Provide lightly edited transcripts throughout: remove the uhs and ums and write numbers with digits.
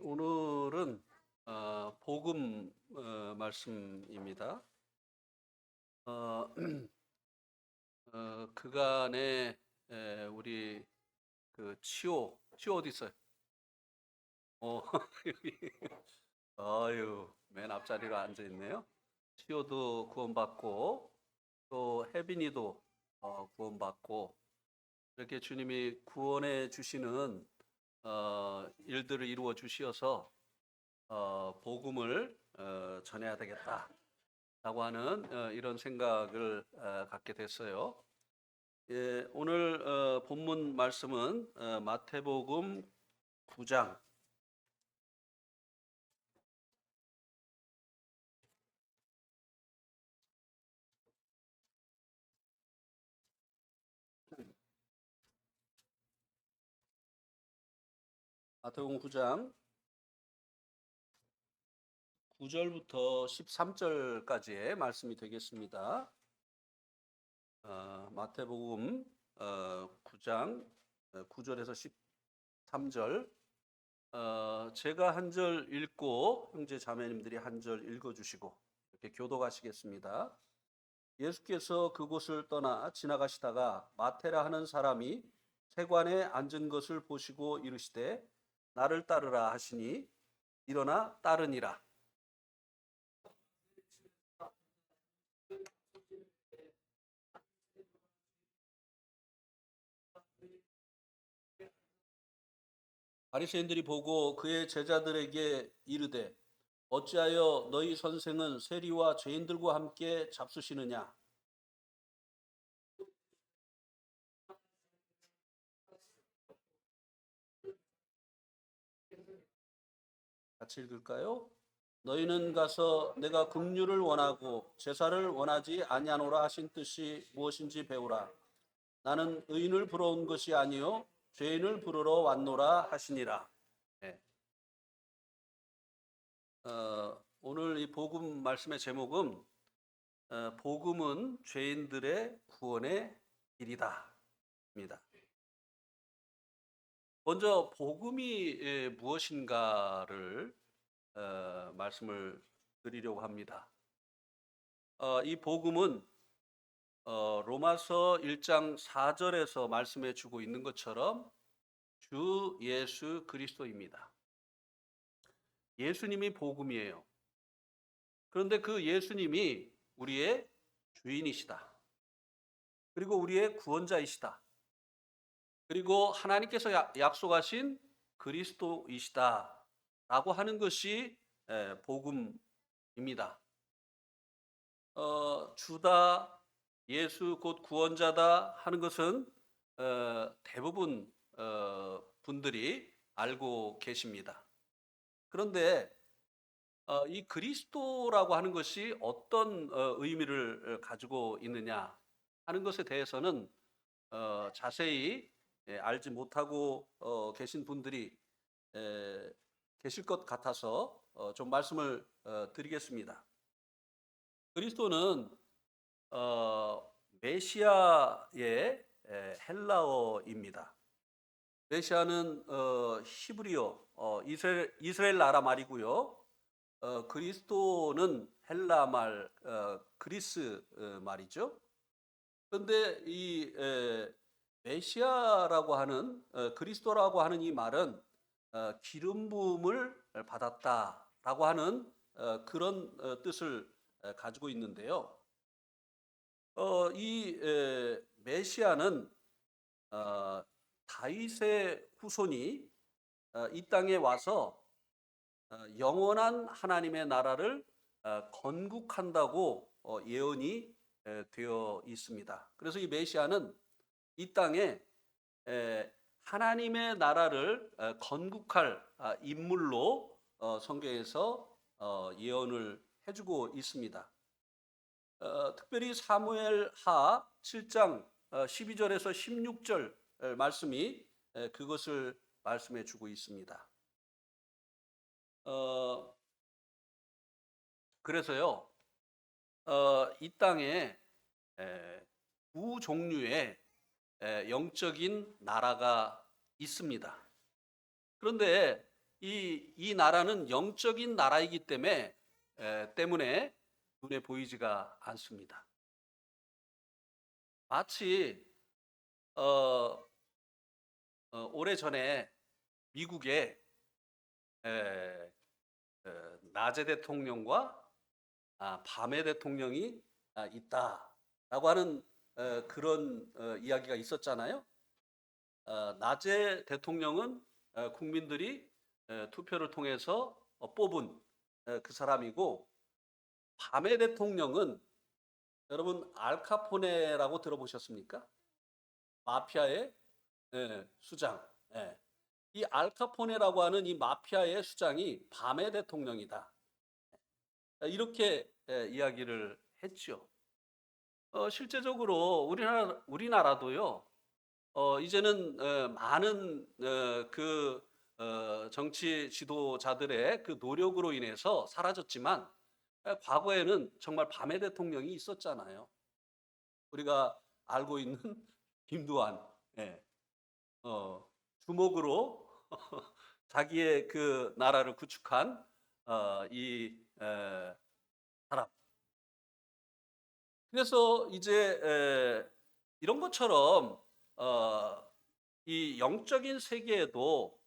오늘은 복음 말씀입니다. 어, 그간에 우리 그 치오 어디 있어요? 어, 여기. 아유, 맨 앞자리로 앉아 있네요. 치오도 구원받고 또 혜빈이도 구원받고 이렇게 주님이 구원해 주시는 일들을 이루어 주시어서 복음을 전해야 되겠다라고 하는 이런 생각을 갖게 됐어요. 예, 오늘 본문 말씀은 마태복음 9장 마태복음 9장 9절부터 13절까지의 말씀이 되겠습니다. 마태복음 9장 9절에서 13절. 제가 한 절 읽고 형제 자매님들이 한 절 읽어주시고 이렇게 교독하시겠습니다. 예수께서 그곳을 떠나 지나가시다가 마테라 하는 사람이 세관에 앉은 것을 보시고 이르시되 나를 따르라 하시니 일어나 따르니라. 바리새인들이 보고 그의 제자들에게 이르되 어찌하여 너희 선생은 세리와 죄인들과 함께 잡수시느냐? 같이 읽을까요? 너희는 가서 내가 긍휼을 원하고 제사를 원하지 아니하노라 하신 뜻이 무엇인지 배우라. 나는 의인을 부러운 것이 아니요 죄인을 부르러 왔노라 하시니라. 네. 오늘 이 복음 말씀의 제목은 복음은 죄인들의 구원의 길이다입니다. 먼저 복음이 무엇인가를 말씀을 드리려고 합니다. 이 복음은 로마서 1장 4절에서 말씀해 주고 있는 것처럼 주 예수 그리스도입니다. 예수님이 복음이에요. 그런데 그 예수님이 우리의 주인이시다. 그리고 우리의 구원자이시다. 그리고 하나님께서 약속하신 그리스도이시다. 라고 하는 것이 복음입니다. 주다, 예수 곧 구원자다 하는 것은 대부분 분들이 알고 계십니다. 그런데 이 그리스도라고 하는 것이 어떤 의미를 가지고 있느냐 하는 것에 대해서는 자세히 알지 못하고 계신 분들이 계실 것 같아서 좀 말씀을 드리겠습니다. 그리스도는 메시아의 헬라어입니다. 메시아는 히브리어, 이스라엘 나라 말이고요. 그리스도는 헬라 말, 그리스 말이죠. 그런데 이 메시아라고 하는 그리스도라고 하는 이 말은 기름 부음을 받았다라고 하는 그런 뜻을 가지고 있는데요. 이 메시아는 다윗의 후손이 이 땅에 와서 영원한 하나님의 나라를 건국한다고 예언이 되어 있습니다. 그래서 이 메시아는 이 땅에 하나님의 나라를 건국할 인물로 성경에서 예언을 해주고 있습니다. 특별히 사무엘하 7장 12절에서 16절 말씀이 그것을 말씀해 주고 있습니다. 그래서요, 이 땅에 두 종류의 영적인 나라가 있습니다. 그런데 이 나라는 영적인 나라이기 때문에 눈에 보이지가 않습니다. 마치 어, 오래전에 미국에 에, 낮의 대통령과 밤의 대통령이 있다라고 하는 그런 이야기가 있었잖아요. 낮의 대통령은 국민들이 투표를 통해서 뽑은 그 사람이고, 밤의 대통령은 여러분 알카포네라고 들어보셨습니까? 마피아의 수장. 예. 이 알카포네라고 하는 이 마피아의 수장이 밤의 대통령이다. 이렇게 이야기를 했죠. 실제적으로 우리나라도요. 이제는 많은 정치 지도자들의 그 노력으로 인해서 사라졌지만, 과거에는 정말 밤의 대통령이 있었잖아요. 우리가 알고 있는 김두한, 예. 주먹으로 자기의 그 나라를 구축한 이 사람. 그래서 이제 이런 것처럼 이 영적인 세계에도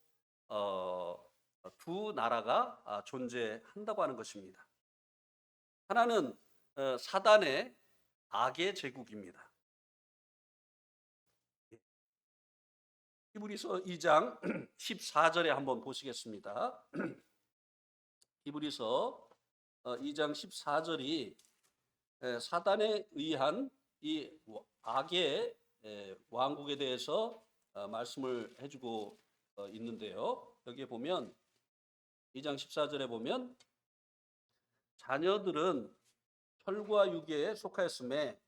두 나라가 존재한다고 하는 것입니다. 하나는 사단의 악의 제국입니다. 히브리서 2장 14절에 한번 보시겠습니다. 히브리서 2장 14절이 사단에 의한 이 악의 왕국에 대해서 말씀을 해주고 있는데요. 여기에 보면 2장 14절에 보면 자녀들은 혈과 육에 속하였음에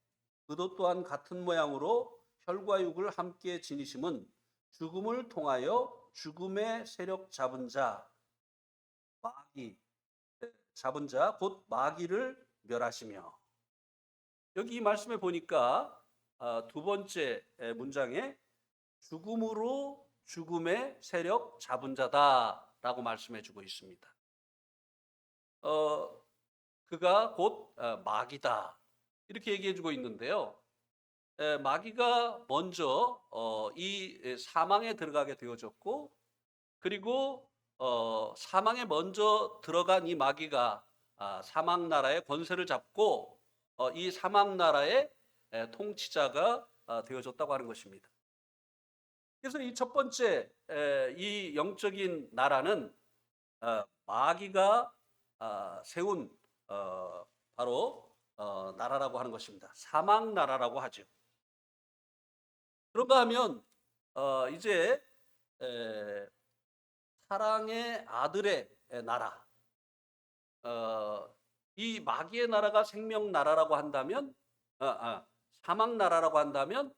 그도 또한 같은 모양으로 혈과 육을 함께 지니심은 죽음을 통하여 죽음의 세력 잡은 자 곧 마귀를 멸하시며. 여기 이 말씀에 보니까 두 번째 문장에 죽음으로 죽음의 세력 잡은 자다라고 말씀해 주고 있습니다. 그가 곧 마귀다 이렇게 얘기해 주고 있는데요. 마귀가 먼저 이 사망에 들어가게 되어졌고, 그리고 사망에 먼저 들어간 이 마귀가 사망 나라의 권세를 잡고 이 사망 나라의 통치자가 되어졌다고 하는 것입니다. 그래서 이 첫 번째 이 영적인 나라는 마귀가 세운 바로 나라라고 하는 것입니다. 사망 나라라고 하죠. 그런가 하면 이제 사랑의 아들의 나라, 이 마귀의 나라가 생명 나라라고 한다면, 사망 나라라고 한다면,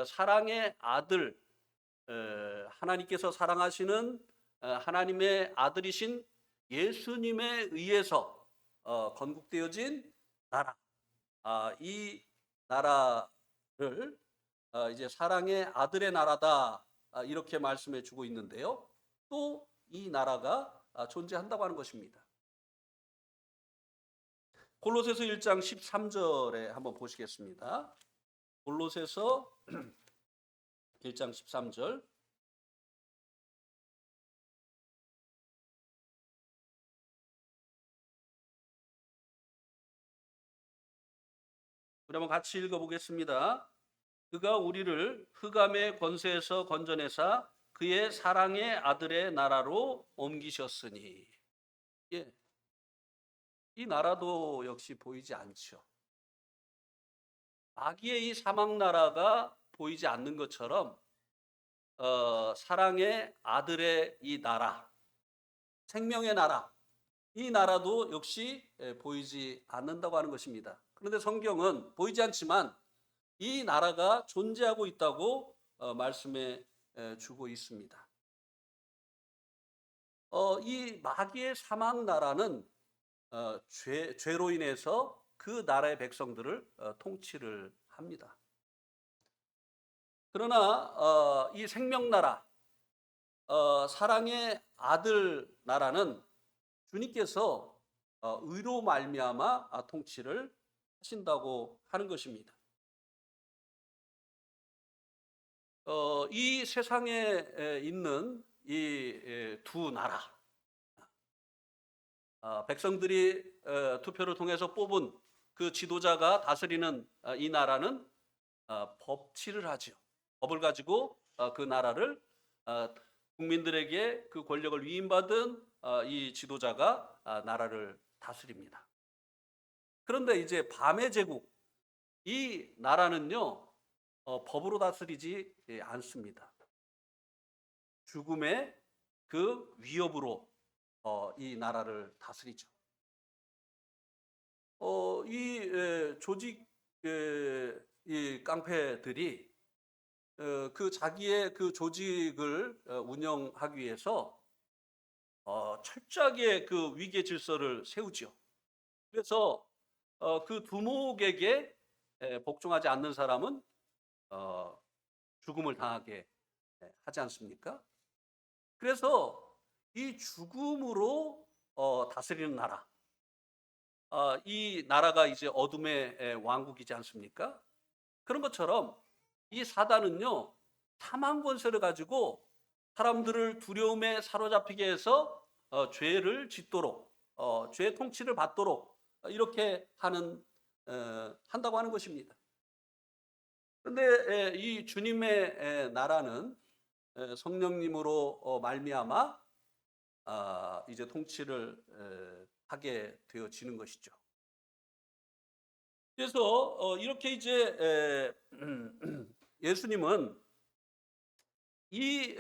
사랑의 아들, 하나님께서 사랑하시는 하나님의 아들이신 예수님에 의해서 건국되어진 나라, 이 나라를 이제 사랑의 아들의 나라다 이렇게 말씀해 주고 있는데요. 또 이 나라가 존재한다고 하는 것입니다. 골로새서 1장 13절에 한번 보시겠습니다. 골로새서 1장 13절. 우리 한번 같이 읽어보겠습니다. 그가 우리를 흑암의 권세에서 건져내사 그의 사랑의 아들의 나라로 옮기셨으니. 예. 이 나라도 역시 보이지 않죠. 마귀의 이 사망 나라가 보이지 않는 것처럼 사랑의 아들의 이 나라, 생명의 나라, 이 나라도 역시 보이지 않는다고 하는 것입니다. 그런데 성경은 보이지 않지만 이 나라가 존재하고 있다고 말씀해 주고 있습니다. 이 마귀의 사망 나라는 죄로 인해서 그 나라의 백성들을 통치를 합니다. 그러나 이 생명나라, 사랑의 아들 나라는 주님께서 의로 말미암아 통치를 하신다고 하는 것입니다. 이 세상에 있는 이 두 나라, 백성들이 투표를 통해서 뽑은 그 지도자가 다스리는 이 나라는 법치를 하죠. 법을 가지고 그 나라를 국민들에게 그 권력을 위임받은 이 지도자가 나라를 다스립니다. 그런데 이제 밤의 제국, 이 나라는요, 법으로 다스리지 않습니다. 죽음의 그 위협으로 이 나라를 다스리죠. 이 조직 이 깡패들이 그 자기의 그 조직을 운영하기 위해서 철저하게 그 위계 질서를 세우죠. 그래서 그 두목에게 복종하지 않는 사람은 죽음을 당하게 하지 않습니까? 그래서 이 죽음으로 다스리는 나라, 이 나라가 이제 어둠의 왕국이지 않습니까? 그런 것처럼 이 사단은요, 사망 권세를 가지고 사람들을 두려움에 사로잡히게 해서 죄를 짓도록, 죄의 통치를 받도록 이렇게 한다고 하는 것입니다. 그런데 이 주님의 나라는 성령님으로 말미암아 이제 통치를 하게 되어지는 것이죠. 그래서 이렇게 이제 예수님은 이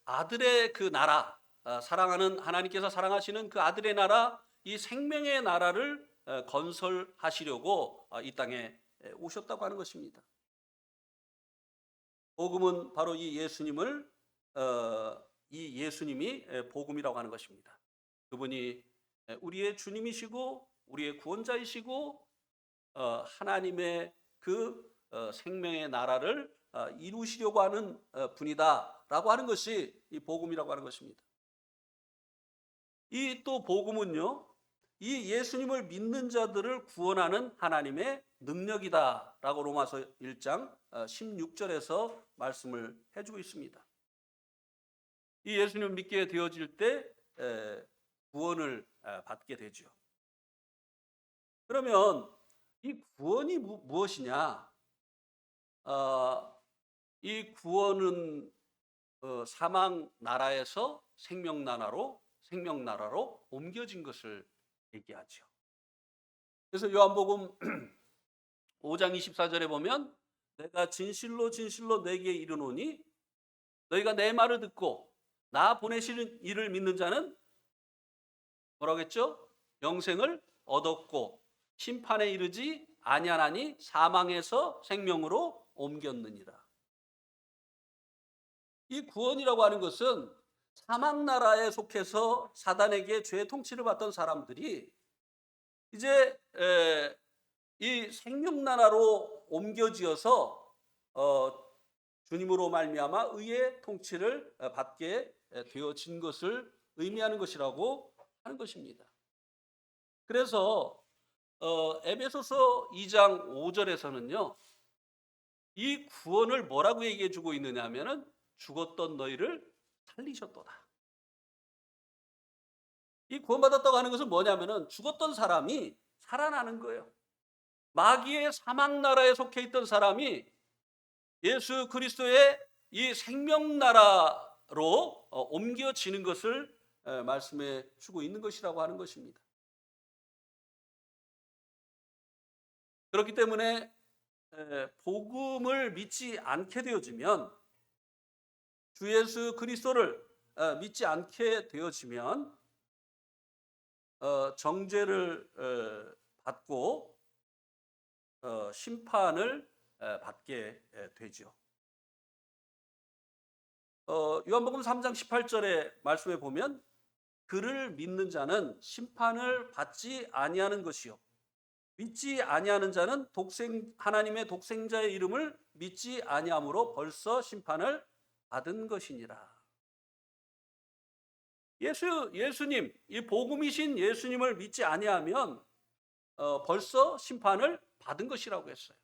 아들의 그 나라, 사랑하는 하나님께서 사랑하시는 그 아들의 나라, 이 생명의 나라를 건설하시려고 이 땅에 오셨다고 하는 것입니다. 복음은 바로 이 예수님을 이 예수님이 복음이라고 하는 것입니다. 그분이 우리의 주님이시고 우리의 구원자이시고 하나님의 그 생명의 나라를 이루시려고 하는 분이다라고 하는 것이 이 복음이라고 하는 것입니다. 이 또 복음은요, 이 예수님을 믿는 자들을 구원하는 하나님의 능력이다라고 로마서 1장 16절에서 말씀을 해주고 있습니다. 이 예수님을 믿게 되어질 때 구원을 받게 되죠. 그러면 이 구원이 무엇이냐? 이 구원은 사망 나라에서 생명 나라로 옮겨진 것을 얘기하죠. 그래서 요한복음 5장 24절에 보면 내가 진실로 진실로 너에게 이르노니 너희가 내 말을 듣고 나 보내시는 이를 믿는 자는 뭐라고 했죠? 영생을 얻었고 심판에 이르지 아니하나니 사망에서 생명으로 옮겼느니라. 이 구원이라고 하는 것은 사망 나라에 속해서 사단에게 죄의 통치를 받던 사람들이 이제 이 생명 나라로 옮겨지어서 주님으로 말미암아 의의 통치를 받게 되어진 것을 의미하는 것이라고 하는 것입니다. 그래서 에베소서 2장 5절에서는요. 이 구원을 뭐라고 얘기해 주고 있느냐 하면은 죽었던 너희를 살리셨도다. 이 구원받았다고 하는 것은 뭐냐면은 죽었던 사람이 살아나는 거예요. 마귀의 사망 나라에 속해 있던 사람이 예수 그리스도의 이 생명 나라로 옮겨지는 것을 말씀해 주고 있는 것이라고 하는 것입니다. 그렇기 때문에 복음을 믿지 않게 되어지면 주 예수 그리스도를 믿지 않게 되어지면 정죄를 받고 심판을 받게 되죠. 요한복음 3장 18절의 말씀에 보면 그를 믿는 자는 심판을 받지 아니하는 것이요 믿지 아니하는 자는 하나님의 독생자의 이름을 믿지 아니함으로 벌써 심판을 받은 것이니라. 예수님, 이 복음이신 예수님을 믿지 아니하면 벌써 심판을 받은 것이라고 했어요.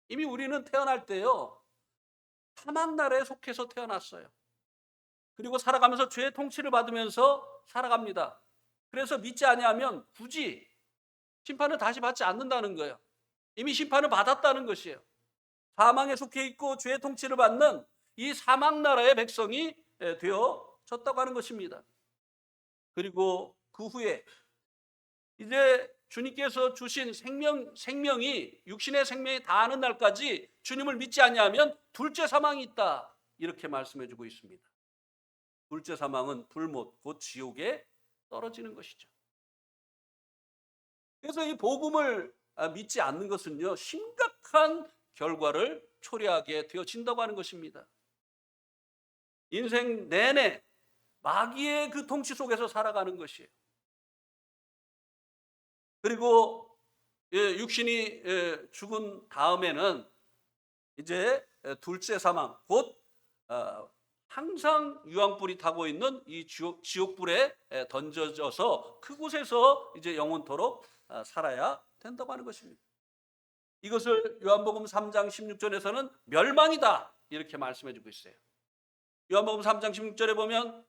이미 우리는 태어날 때요, 사막 나라에 속해서 태어났어요. 그리고 살아가면서 죄의 통치를 받으면서 살아갑니다. 그래서 믿지 아니하면 굳이 심판을 다시 받지 않는다는 거예요. 이미 심판을 받았다는 것이에요. 사망에 속해 있고 죄의 통치를 받는 이 사막 나라의 백성이 되어졌다고 하는 것입니다. 그리고 그 후에 이제 주님께서 주신 생명이 육신의 생명이 다하는 날까지 주님을 믿지 아니하면 둘째 사망이 있다, 이렇게 말씀해 주고 있습니다. 둘째 사망은 불못, 곧 지옥에 떨어지는 것이죠. 그래서 이 복음을 믿지 않는 것은요, 심각한 결과를 초래하게 되어진다고 하는 것입니다. 인생 내내 마귀의 그 통치 속에서 살아가는 것이에요. 그리고 육신이 죽은 다음에는 이제 둘째 사망, 곧 항상 유황불이 타고 있는 이 지옥불에 던져져서 그곳에서 이제 영원토록 살아야 된다고 하는 것입니다. 이것을 요한복음 3장 16절에서는 멸망이다, 이렇게 말씀해 주고 있어요. 요한복음 3장 16절에 보면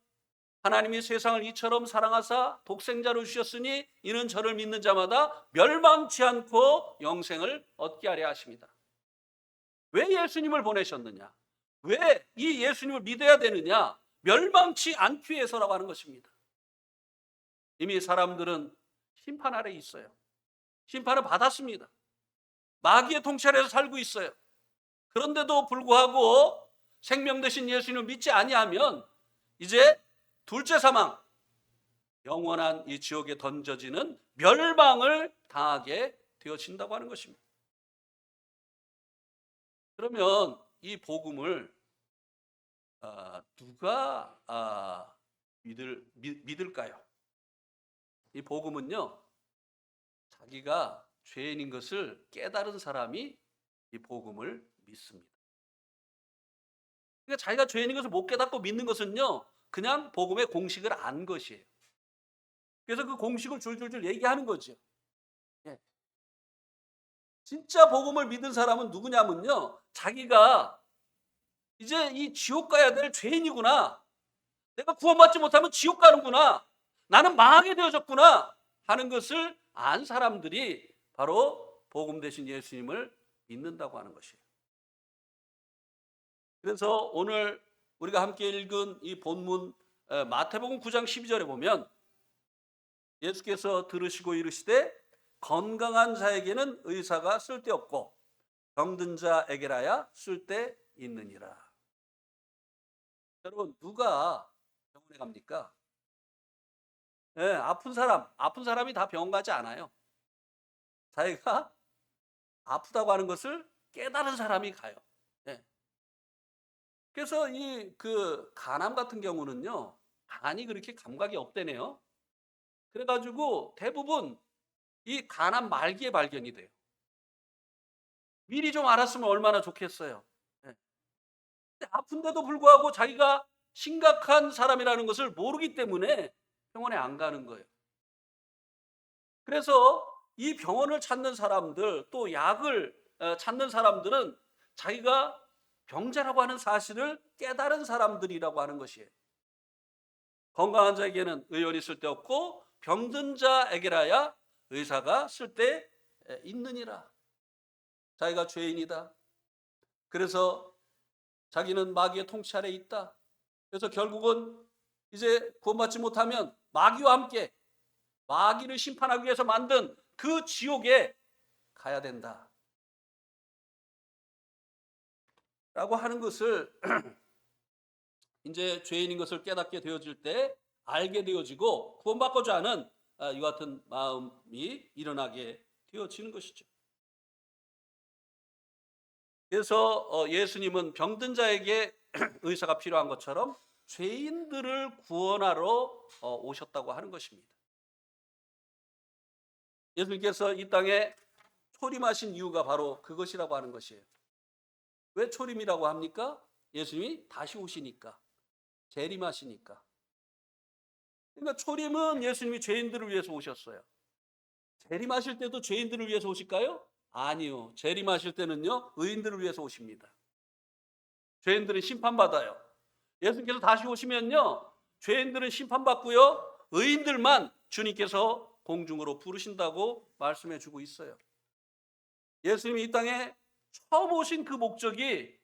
하나님이 세상을 이처럼 사랑하사 독생자를 주셨으니 이는 저를 믿는 자마다 멸망치 않고 영생을 얻게 하려 하십니다. 왜 예수님을 보내셨느냐? 왜 이 예수님을 믿어야 되느냐? 멸망치 않기 위해서라고 하는 것입니다. 이미 사람들은 심판 아래 있어요. 심판을 받았습니다. 마귀의 통치 아래서 살고 있어요. 그런데도 불구하고 생명 되신 예수님을 믿지 아니하면 이제 둘째 사망, 영원한 이 지옥에 던져지는 멸망을 당하게 되어진다고 하는 것입니다. 그러면 이 복음을 누가 믿을까요? 이 복음은요, 자기가 죄인인 것을 깨달은 사람이 이 복음을 믿습니다. 그러니까 자기가 죄인인 것을 못 깨닫고 믿는 것은요, 그냥 복음의 공식을 안 것이에요. 그래서 그 공식을 줄줄줄 얘기하는 거죠. 예. 진짜 복음을 믿은 사람은 누구냐면요, 자기가 이제 이 지옥 가야 될 죄인이구나, 내가 구원받지 못하면 지옥 가는구나, 나는 망하게 되어졌구나 하는 것을 안 사람들이 바로 복음 되신 예수님을 믿는다고 하는 것이에요. 그래서 오늘 우리가 함께 읽은 이 본문 마태복음 9장 12절에 보면 예수께서 들으시고 이르시되 건강한 자에게는 의사가 쓸데없고 병든 자에게라야 쓸데있느니라. 여러분, 누가 병원에 갑니까? 아픈 사람이 다 병원 가지 않아요. 자기가 아프다고 하는 것을 깨달은 사람이 가요. 예. 그래서 이 간암 같은 경우는요, 간이 그렇게 감각이 없대네요. 그래가지고 대부분 이 간암 말기에 발견이 돼요. 미리 좀 알았으면 얼마나 좋겠어요. 예. 근데 아픈데도 불구하고 자기가 심각한 사람이라는 것을 모르기 때문에 병원에 안 가는 거예요. 그래서 이 병원을 찾는 사람들, 또 약을 찾는 사람들은 자기가 병자라고 하는 사실을 깨달은 사람들이라고 하는 것이에요. 건강한 자에게는 의원이 쓸데없고 병든 자에게라야 의사가 쓸데있느니라. 자기가 죄인이다. 그래서 자기는 마귀의 통치 아래 있다. 그래서 결국은 이제 구원받지 못하면 마귀와 함께 마귀를 심판하기 위해서 만든 그 지옥에 가야 된다 라고 하는 것을 이제 죄인인 것을 깨닫게 되어질 때 알게 되어지고 구원받고자 하는 이와 같은 마음이 일어나게 되어지는 것이죠. 그래서 예수님은 병든 자에게 의사가 필요한 것처럼 죄인들을 구원하러 오셨다고 하는 것입니다. 예수님께서 이 땅에 초림하신 이유가 바로 그것이라고 하는 것이에요. 왜 초림이라고 합니까? 예수님이 다시 오시니까, 재림하시니까. 그러니까 초림은 예수님이 죄인들을 위해서 오셨어요. 재림하실 때도 죄인들을 위해서 오실까요? 아니요. 재림하실 때는요, 의인들을 위해서 오십니다. 죄인들은 심판받아요. 예수님께서 다시 오시면요, 죄인들은 심판받고요, 의인들만 주님께서 공중으로 부르신다고 말씀해 주고 있어요. 예수님이 이 땅에 처음 오신 그 목적이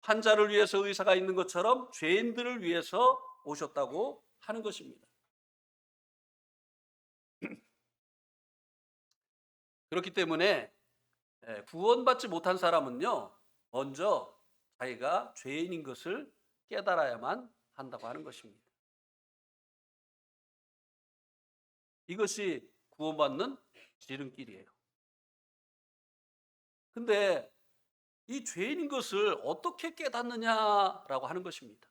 환자를 위해서 의사가 있는 것처럼 죄인들을 위해서 오셨다고 하는 것입니다. 그렇기 때문에 구원받지 못한 사람은요, 먼저 자기가 죄인인 것을 깨달아야만 한다고 하는 것입니다. 이것이 구원받는 지름길이에요. 근데 이 죄인인 것을 어떻게 깨닫느냐라고 하는 것입니다.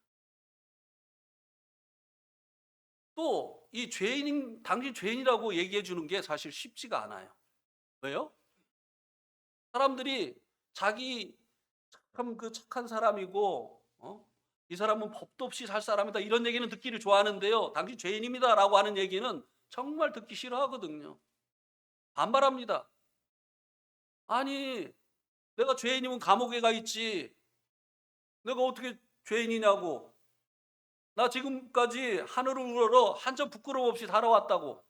또 이 죄인인 당신 죄인이라고 얘기해 주는 게 사실 쉽지가 않아요. 왜요? 사람들이 자기 참 그 착한 사람이고 이 사람은 법도 없이 살 사람이다 이런 얘기는 듣기를 좋아하는데요. 당신 죄인입니다라고 하는 얘기는 정말 듣기 싫어하거든요. 반발합니다. 아니 내가 죄인이면 감옥에 가 있지. 내가 어떻게 죄인이냐고. 나 지금까지 하늘을 우러러 한 점 부끄러움 없이 살아왔다고.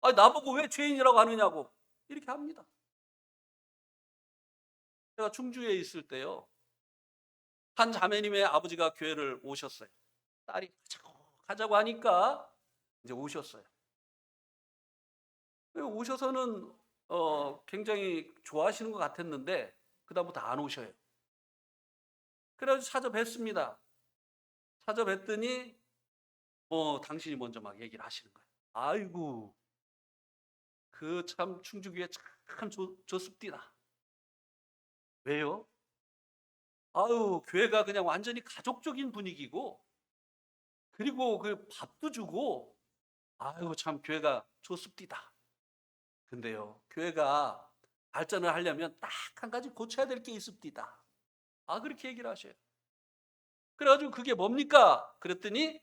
아니 나보고 왜 죄인이라고 하느냐고. 이렇게 합니다. 제가 충주에 있을 때요. 한 자매님의 아버지가 교회를 오셨어요. 딸이 가자고 하니까 이제 오셨어요. 오셔서는 굉장히 좋아하시는 것 같았는데 그다음부터 안 오셔요. 그래서 찾아뵀습니다. 찾아뵀더니 당신이 먼저 막 얘기를 하시는 거예요. 아이고 그 참 충주교회 참 좋습디다. 왜요? 아유 교회가 그냥 완전히 가족적인 분위기고 그리고 그 밥도 주고 아유 참 교회가 좋습디다. 근데요 교회가 발전을 하려면 딱 한 가지 고쳐야 될 게 있습디다. 아 그렇게 얘기를 하셔요. 그래가지고 그게 뭡니까? 그랬더니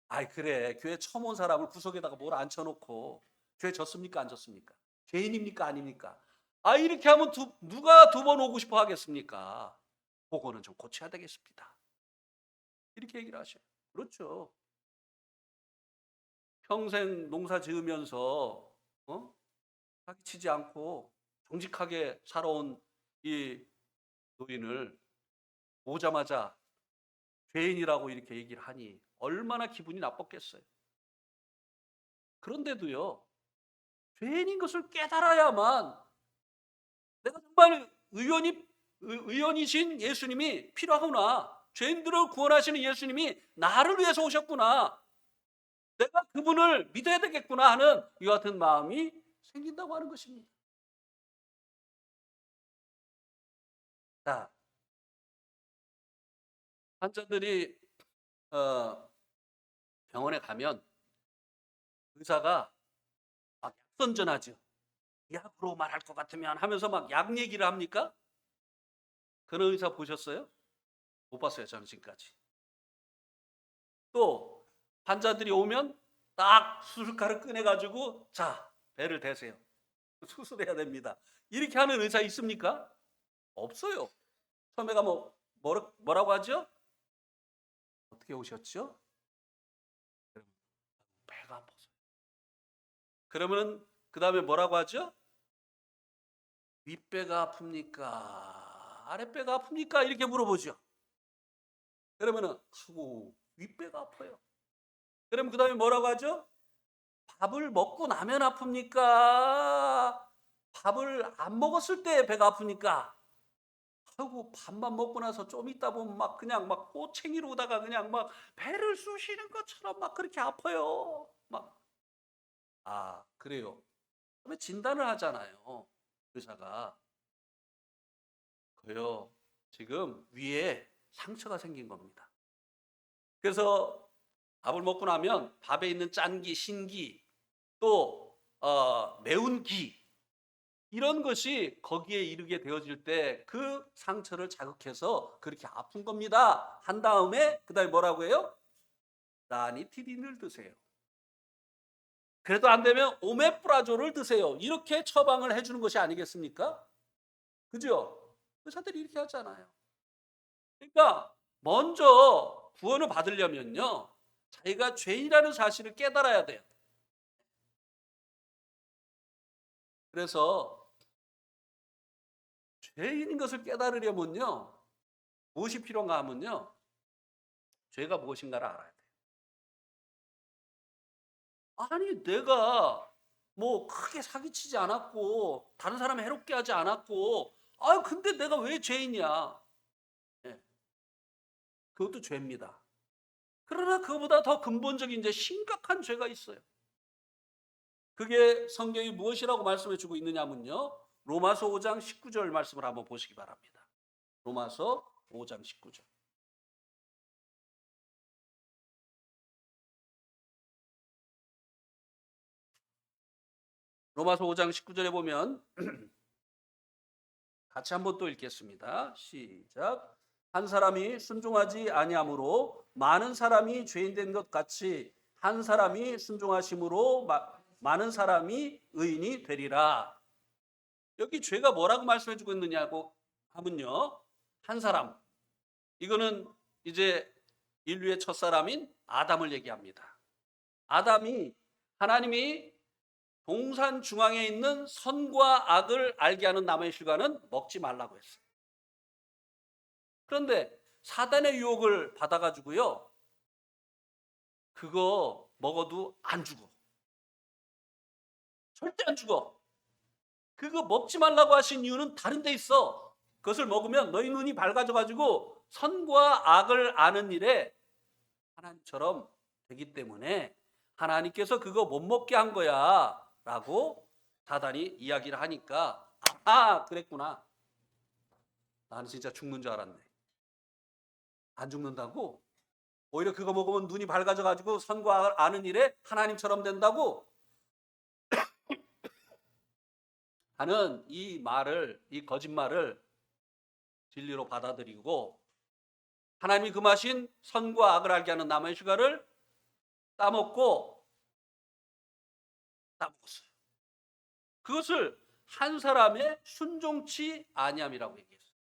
아이 그래 교회 처음 온 사람을 구석에다가 뭘 앉혀놓고 교회 졌습니까 안 졌습니까? 죄인입니까 아닙니까? 아 이렇게 하면 누가 두 번 오고 싶어 하겠습니까? 그거는 좀 고쳐야 되겠습니다. 이렇게 얘기를 하셔요. 그렇죠. 평생 농사 지으면서 사기치지 않고 정직하게 살아온 이 노인을 오자마자 죄인이라고 이렇게 얘기를 하니 얼마나 기분이 나빴겠어요. 그런데도요, 죄인인 것을 깨달아야만 내가 정말 의원이신 예수님이 필요하구나. 죄인들을 구원하시는 예수님이 나를 위해서 오셨구나. 내가 그분을 믿어야 되겠구나 하는 이와 같은 마음이 생긴다고 하는 것입니다. 자, 환자들이 병원에 가면 의사가 막 약선전하죠. 약으로 말할 것 같으면 하면서 막 약 얘기를 합니까? 그런 의사 보셨어요? 못 봤어요, 저는 지금까지. 또 환자들이 오면 딱 수술칼을 꺼내가지고 자 배를 대세요. 수술해야 됩니다. 이렇게 하는 의사 있습니까? 없어요. 처음에가 뭐라고 하죠? 어떻게 오셨죠? 배가 아파서. 그러면 그 다음에 뭐라고 하죠? 윗배가 아픕니까? 아랫배가 아픕니까? 이렇게 물어보죠. 그러면은 아이고 윗배가 아파요. 그럼 그 다음에 뭐라고 하죠? 밥을 먹고 나면 아픕니까? 밥을 안 먹었을 때 배가 아프니까. 아이고 밥만 먹고 나서 좀 있다 보면 막 그냥 막 꼬챙이로 오다가 그냥 막 배를 쑤시는 것처럼 막 그렇게 아파요. 막 그래요. 그러면 진단을 하잖아요. 의사가 그요. 지금 위에 상처가 생긴 겁니다. 그래서 밥을 먹고 나면 밥에 있는 짠기, 신기, 또 매운 기 이런 것이 거기에 이르게 되어질 때 그 상처를 자극해서 그렇게 아픈 겁니다. 한 다음에 그다음에 뭐라고 해요? 라니티린을 드세요. 그래도 안 되면 오메프라졸을 드세요. 이렇게 처방을 해주는 것이 아니겠습니까? 그죠? 의사들이 이렇게 하잖아요. 그러니까 먼저 구원을 받으려면요, 자기가 죄인이라는 사실을 깨달아야 돼요. 그래서 죄인인 것을 깨달으려면요, 무엇이 필요한가 하면요, 죄가 무엇인가를 알아야 돼요. 아니, 내가 뭐 크게 사기치지 않았고 다른 사람 해롭게 하지 않았고, 아 근데 내가 왜 죄인이야? 예, 그것도 죄입니다. 그러나 그보다 더 근본적인 이제 심각한 죄가 있어요. 그게 성경이 무엇이라고 말씀해 주고 있느냐면요, 로마서 5장 19절 말씀을 한번 보시기 바랍니다. 로마서 5장 19절. 로마서 5장 19절에 보면 같이 한번 또 읽겠습니다. 시작. 한 사람이 순종하지 아니함으로 많은 사람이 죄인 된 것 같이 한 사람이 순종하심으로 많은 사람이 의인이 되리라. 여기 죄가 뭐라고 말씀해 주고 있느냐고 하면요, 한 사람, 이거는 이제 인류의 첫사람인 아담을 얘기합니다. 아담이, 하나님이 동산 중앙에 있는 선과 악을 알게 하는 나무의 실과는 먹지 말라고 했어요. 그런데 사단의 유혹을 받아가지고요, 그거 먹어도 안 죽어. 절대 안 죽어. 그거 먹지 말라고 하신 이유는 다른 데 있어. 그것을 먹으면 너희 눈이 밝아져가지고 선과 악을 아는 일에 하나님처럼 되기 때문에 하나님께서 그거 못 먹게 한 거야 라고 사단이 이야기를 하니까, 아 그랬구나, 나는 진짜 죽는 줄 알았네. 안 죽는다고? 오히려 그거 먹으면 눈이 밝아져가지고 선과 악을 아는 일에 하나님처럼 된다고 하는 이 말을, 이 거짓말을 진리로 받아들이고, 하나님이 금하신 선과 악을 알게 하는 나무의 실과를 따먹었어요. 그것을 한 사람의 순종치 아니함이라고 얘기했어요.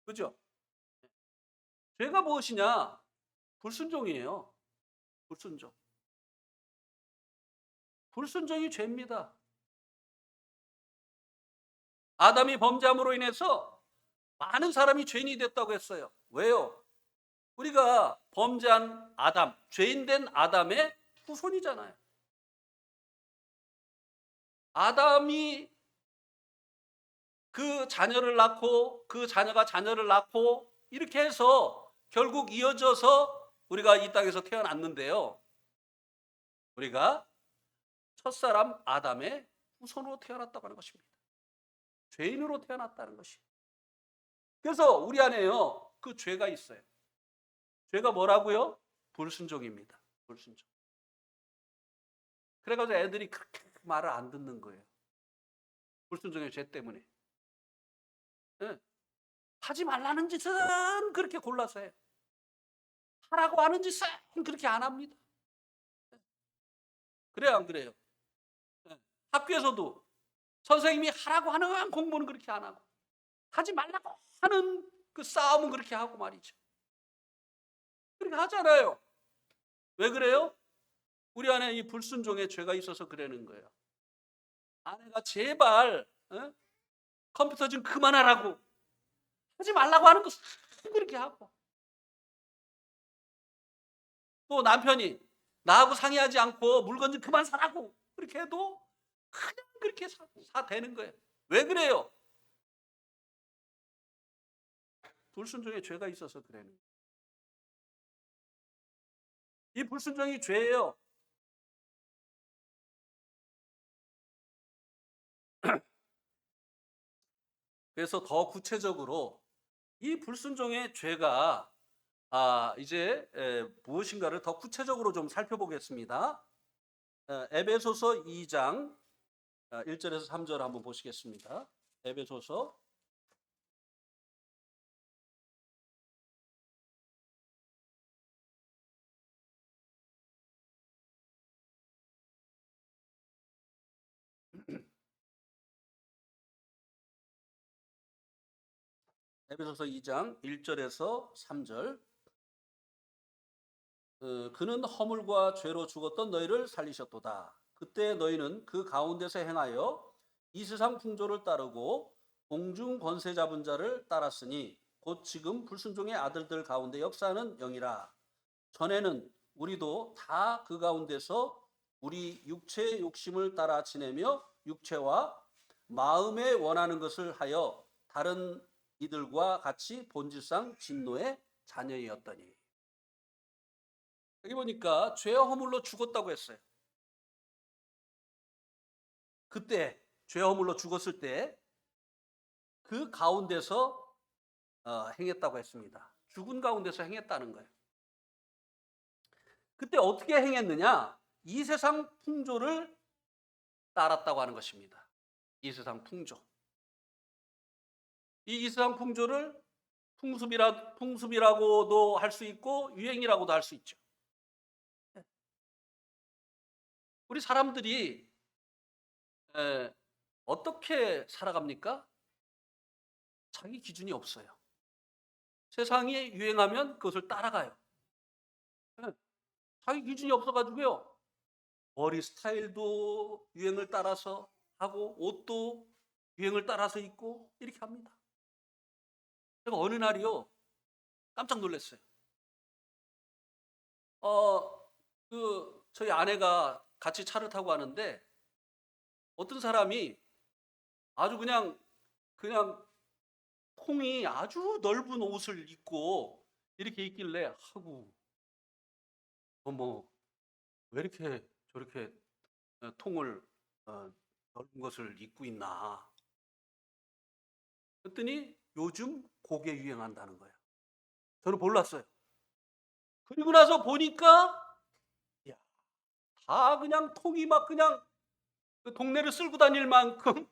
그죠? 죄가 무엇이냐? 불순종이에요. 불순종. 불순종이 죄입니다. 아담이 범죄함으로 인해서 많은 사람이 죄인이 됐다고 했어요. 왜요? 우리가 범죄한 아담, 죄인 된 아담의 후손이잖아요. 아담이 그 자녀를 낳고 그 자녀가 자녀를 낳고 이렇게 해서 결국 이어져서 우리가 이 땅에서 태어났는데요, 우리가 첫사람 아담의 후손으로 태어났다고 하는 것입니다. 죄인으로 태어났다는 것이에요. 그래서 우리 안에요, 그 죄가 있어요. 죄가 뭐라고요? 불순종입니다. 불순종. 그래가지고 애들이 그렇게 말을 안 듣는 거예요. 불순종의 죄 때문에. 네. 하지 말라는 짓은 그렇게 골라서 해요. 하라고 하는 짓은 그렇게 안 합니다. 그래요, 안 그래요? 네. 학교에서도 선생님이 하라고 하는 공부는 그렇게 안 하고, 하지 말라고 하는 그 싸움은 그렇게 하고 말이죠. 그렇게 하잖아요. 왜 그래요? 우리 안에 이 불순종의 죄가 있어서 그러는 거예요. 아내가 제발 컴퓨터 좀 그만하라고, 하지 말라고 하는 거 그렇게 하고, 또 남편이 나하고 상의하지 않고 물건 좀 그만 사라고 그렇게 해도 그냥 그렇게 되는 거예요. 왜 그래요? 불순종의 죄가 있어서 그래는 거예요. 이 불순종이 죄예요. 그래서 더 구체적으로 이 불순종의 죄가 이제 무엇인가를 더 구체적으로 좀 살펴보겠습니다. 에베소서 2장 1절에서 3절 한번 보시겠습니다. 에베소서 에베소서 2장 1절에서 3절. 그는 허물과 죄로 죽었던 너희를 살리셨도다. 그때 너희는 그 가운데서 행하여 이 세상 풍조를 따르고 공중 권세 잡은 자를 따랐으니 곧 지금 불순종의 아들들 가운데 역사하는 영이라. 전에는 우리도 다 그 가운데서 우리 육체의 욕심을 따라 지내며 육체와 마음에 원하는 것을 하여 다른 이들과 같이 본질상 진노의 자녀이었더니. 여기 보니까 죄와 허물로 죽었다고 했어요. 그때 죄와 허물로 죽었을 때 그 가운데서 행했다고 했습니다. 죽은 가운데서 행했다는 거예요. 그때 어떻게 행했느냐? 이 세상 풍조를 따랐다고 하는 것입니다. 이 세상 풍조. 이 세상 풍조를 풍습이라고도 할 수 있고 유행이라고도 할 수 있죠. 우리 사람들이 어떻게 살아갑니까? 자기 기준이 없어요. 세상이 유행하면 그것을 따라가요. 자기 기준이 없어가지고요. 머리 스타일도 유행을 따라서 하고 옷도 유행을 따라서 입고 이렇게 합니다. 제가 어느 날이요 깜짝 놀랐어요. 저희 아내가 같이 차를 타고 가는데 어떤 사람이 아주 그냥 통이 아주 넓은 옷을 입고 이렇게 있길래 하고 왜 이렇게 저렇게 통을 넓은 것을 입고 있나. 그랬더니 요즘 그게 유행한다는 거예요. 저는 몰랐어요. 그리고 나서 보니까 야, 다 그냥 통이 막 그냥 그 동네를 쓸고 다닐 만큼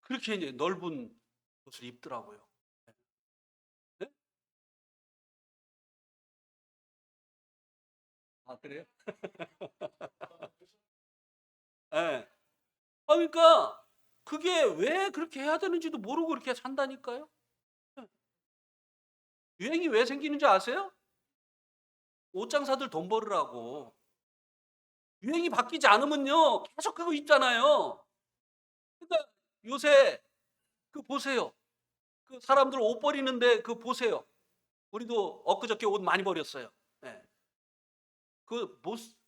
그렇게 이제 넓은 옷을 입더라고요. 네? 아, 그래요? 네. 그러니까 그게 왜 그렇게 해야 되는지도 모르고 그렇게 산다니까요. 유행이 왜 생기는지 아세요? 옷장사들 돈 벌으라고. 유행이 바뀌지 않으면요 계속 그거 입잖아요. 그러니까 요새 그 보세요. 그 사람들 옷 버리는데 그 보세요. 우리도 엊그저께 옷 많이 버렸어요. 네.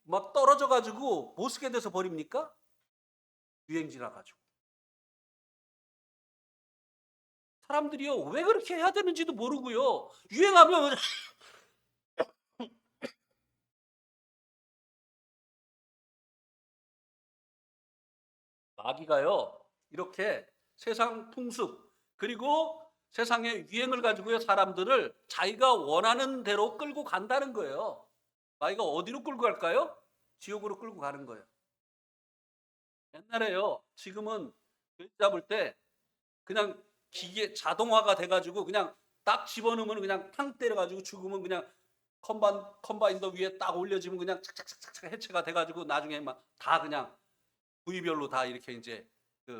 막 떨어져 가지고 못 쓰게 돼서 버립니까? 유행지나 가지고. 사람들이요 왜 그렇게 해야 되는지도 모르고요. 유행하면 마귀가요 이렇게 세상 풍습 그리고 세상의 유행을 가지고요 사람들을 자기가 원하는 대로 끌고 간다는 거예요. 마귀가 어디로 끌고 갈까요? 지옥으로 끌고 가는 거예요. 옛날에요 지금은 돼지 잡을 때 그냥 기계 자동화가 돼가지고 그냥 딱 집어넣으면 그냥 탕 때려가지고 죽으면 그냥 컴바인더 위에 딱 올려지면 그냥 착착착착 해체가 돼가지고 나중에 막 다 그냥 부위별로 다 이렇게 이제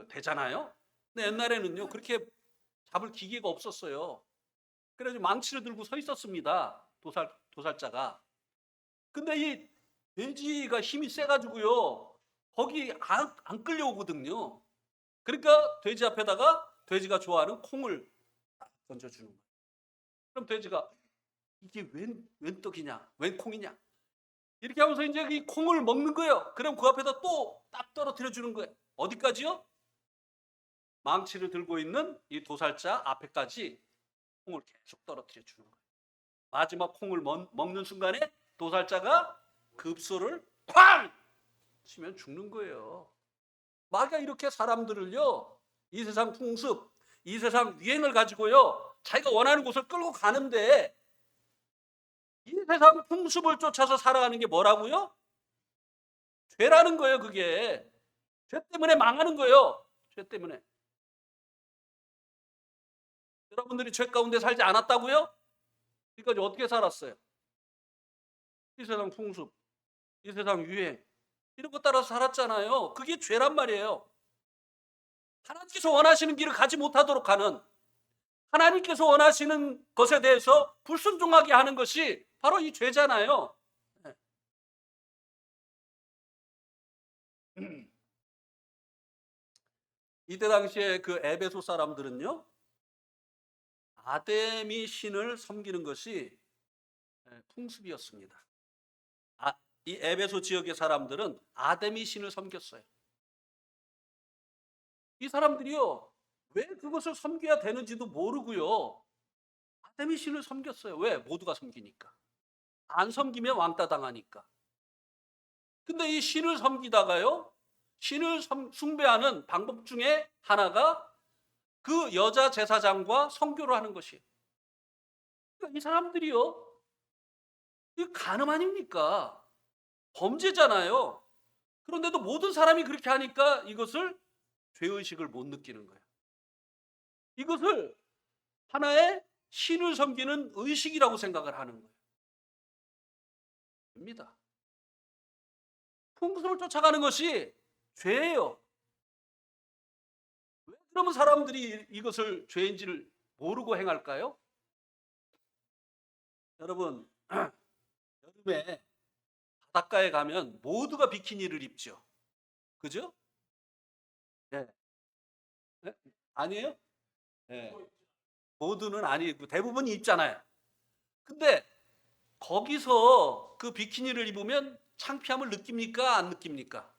되잖아요. 근데 옛날에는요 그렇게 잡을 기계가 없었어요. 그래서 망치를 들고 서 있었습니다. 도살자가. 근데 이 돼지가 힘이 세가지고요 거기 안 끌려오거든요. 그러니까 돼지 앞에다가 돼지가 좋아하는 콩을 딱 던져주는 거예요. 그럼 돼지가 이게 웬 떡이냐, 웬 콩이냐 이렇게 하면서 이제 이 콩을 먹는 거예요. 그럼 그 앞에다 또 딱 떨어뜨려 주는 거예요. 어디까지요? 망치를 들고 있는 이 도살자 앞에까지 콩을 계속 떨어뜨려 주는 거예요. 마지막 콩을 먹는 순간에 도살자가 급소를 쾅 치면 죽는 거예요. 마귀가 이렇게 사람들을요 이 세상 풍습, 이 세상 유행을 가지고요 자기가 원하는 곳을 끌고 가는데 이 세상 풍습을 쫓아서 살아가는 게 뭐라고요? 죄라는 거예요. 그게 죄 때문에 망하는 거예요. 죄 때문에. 여러분들이 죄 가운데 살지 않았다고요? 지금까지 어떻게 살았어요? 이 세상 풍습, 이 세상 유행 이런 것 따라서 살았잖아요. 그게 죄란 말이에요. 하나님께서 원하시는 길을 가지 못하도록 하는, 하나님께서 원하시는 것에 대해서 불순종하게 하는 것이 바로 이 죄잖아요. 이때 당시에 그 에베소 사람들은요, 아데미 신을 섬기는 것이 풍습이었습니다. 이 에베소 지역의 사람들은 아데미 신을 섬겼어요. 이 사람들이요, 왜 그것을 섬겨야 되는지도 모르고요, 아데미 신을 섬겼어요. 왜? 모두가 섬기니까. 안 섬기면 왕따 당하니까. 근데 이 신을 섬기다가요, 신을 숭배하는 방법 중에 하나가 그 여자 제사장과 성교를 하는 것이에요. 그러니까 이 사람들이요, 이거 간음 아닙니까? 범죄잖아요. 그런데도 모든 사람이 그렇게 하니까 이것을 죄의식을 못 느끼는 거예요. 이것을 하나의 신을 섬기는 의식이라고 생각을 하는 거예요. 입니다. 풍습을 쫓아가는 것이 죄예요. 왜 그러면 사람들이 이것을 죄인지를 모르고 행할까요? 여러분, 여름에 바닷가에 가면 모두가 비키니를 입죠. 그죠? 네. 네? 아니에요? 네. 모두는 아니고 대부분 입잖아요. 근데 거기서 그 비키니를 입으면 창피함을 느낍니까? 안 느낍니까?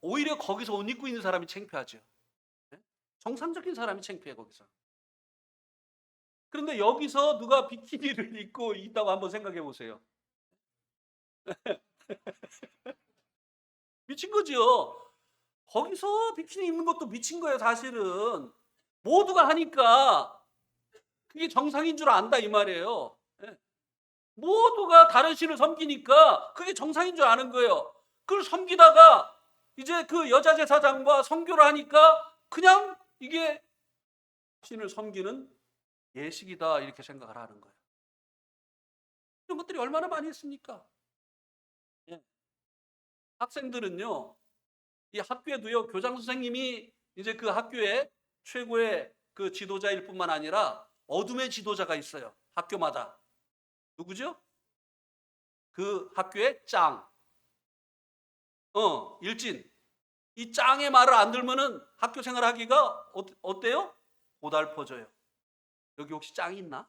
오히려 거기서 옷 입고 있는 사람이 창피하죠. 네? 정상적인 사람이 창피해 거기서. 그런데 여기서 누가 비키니를 입고 있다고 한번 생각해 보세요. 미친 거죠. 거기서 비키니 입는 것도 미친 거예요, 사실은. 모두가 하니까 그게 정상인 줄 안다 이 말이에요. 예. 모두가 다른 신을 섬기니까 그게 정상인 줄 아는 거예요. 그걸 섬기다가 이제 그 여자 제사장과 성교를 하니까 그냥 이게 신을 섬기는 예식이다 이렇게 생각을 하는 거예요. 이런 것들이 얼마나 많이 있습니까? 예. 학생들은요, 이 학교에도요, 교장 선생님이 이제 그 학교의 최고의 그 지도자일 뿐만 아니라 어둠의 지도자가 있어요. 학교마다. 누구죠? 그 학교의 짱. 일진. 이 짱의 말을 안 들면은 학교 생활하기가 어때요? 고달퍼져요. 여기 혹시 짱이 있나?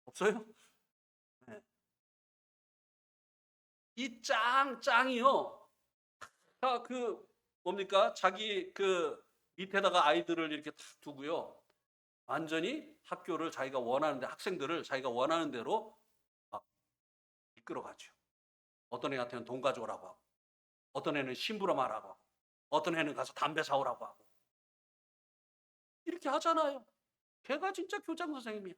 없어요? 네. 이 짱이요. 그 뭡니까? 자기 그 밑에다가 아이들을 이렇게 탁 두고요. 완전히 학교를 자기가 원하는데 학생들을 자기가 원하는 대로 막 이끌어가죠. 어떤 애한테는 돈 가져오라고 하고, 어떤 애는 심부름하라고 하고, 어떤 애는 가서 담배 사오라고 하고 이렇게 하잖아요. 걔가 진짜 교장 선생님이야.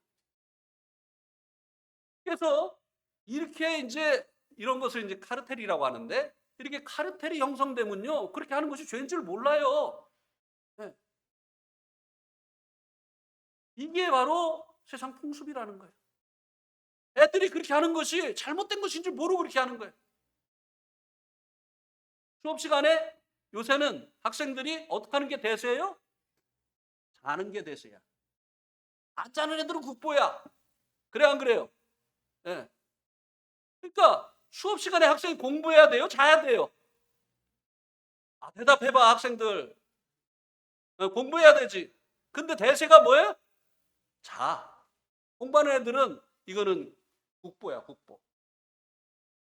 그래서 이렇게 이제 이런 것을 이제 카르텔이라고 하는데 이렇게 카르텔이 형성되면요, 그렇게 하는 것이 죄인 줄 몰라요. 네. 이게 바로 세상 풍습이라는 거예요. 애들이 그렇게 하는 것이 잘못된 것인 줄 모르고 그렇게 하는 거예요. 수업 시간에 요새는 학생들이 어떻게 하는 게 대세예요? 자는 게 대세야. 안 자는 애들은 국보야. 그래 안 그래요? 네. 그러니까 수업 시간에 학생이 공부해야 돼요? 자야 돼요? 대답해봐 학생들. 공부해야 되지. 근데 대세가 뭐예요? 자. 공부하는 애들은 이거는 국보야, 국보.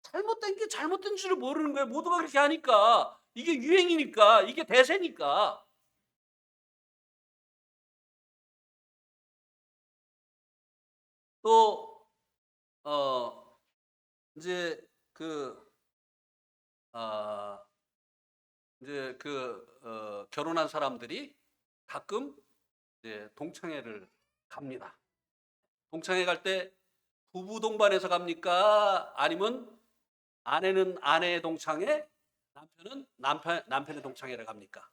잘못된 게 잘못된 줄을 모르는 거예요. 모두가 그렇게 하니까. 이게 유행이니까. 이게 대세니까. 또 이제 그 이제 결혼한 사람들이 가끔 이제 동창회를 갑니다. 동창회 갈 때 부부 동반해서 갑니까? 아니면 아내는 아내의 동창회, 남편은 남편의 동창회를 갑니까?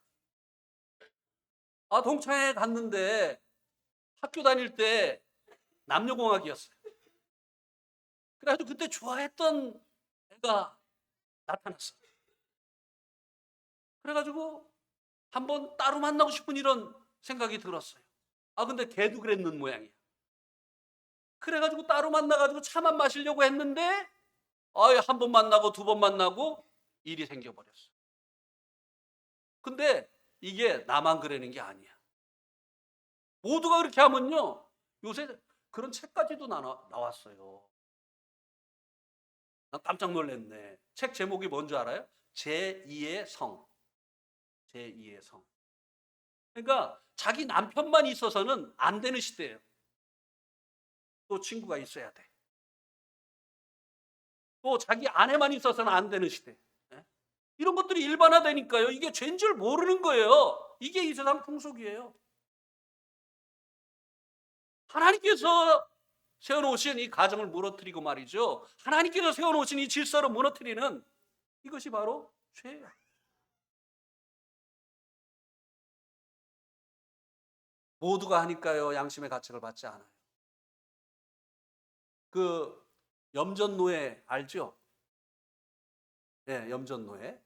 동창회 갔는데 학교 다닐 때 남녀공학이었어요. 그래가지고 그때 좋아했던 애가 나타났어. 그래가지고 한번 따로 만나고 싶은 이런 생각이 들었어요. 근데 걔도 그랬는 모양이야. 그래가지고 따로 만나가지고 차만 마시려고 했는데 한 번 만나고 두 번 만나고 일이 생겨버렸어. 근데 이게 나만 그러는 게 아니야. 모두가 그렇게 하면요, 요새 그런 책까지도 나왔어요. 난 깜짝 놀랐네. 책 제목이 뭔지 알아요? 제2의 성. 제2의 성. 그러니까 자기 남편만 있어서는 안 되는 시대예요. 또 친구가 있어야 돼. 또 자기 아내만 있어서는 안 되는 시대. 예? 이런 것들이 일반화되니까요. 이게 죄인 줄 모르는 거예요. 이게 이 세상 풍속이에요. 하나님께서 세워놓으신 이 가정을 무너뜨리고 말이죠. 하나님께서 세워놓으신 이 질서를 무너뜨리는 이것이 바로 죄예요. 모두가 하니까요, 양심의 가책을 받지 않아요. 그 염전노예 알죠? 네, 염전노예.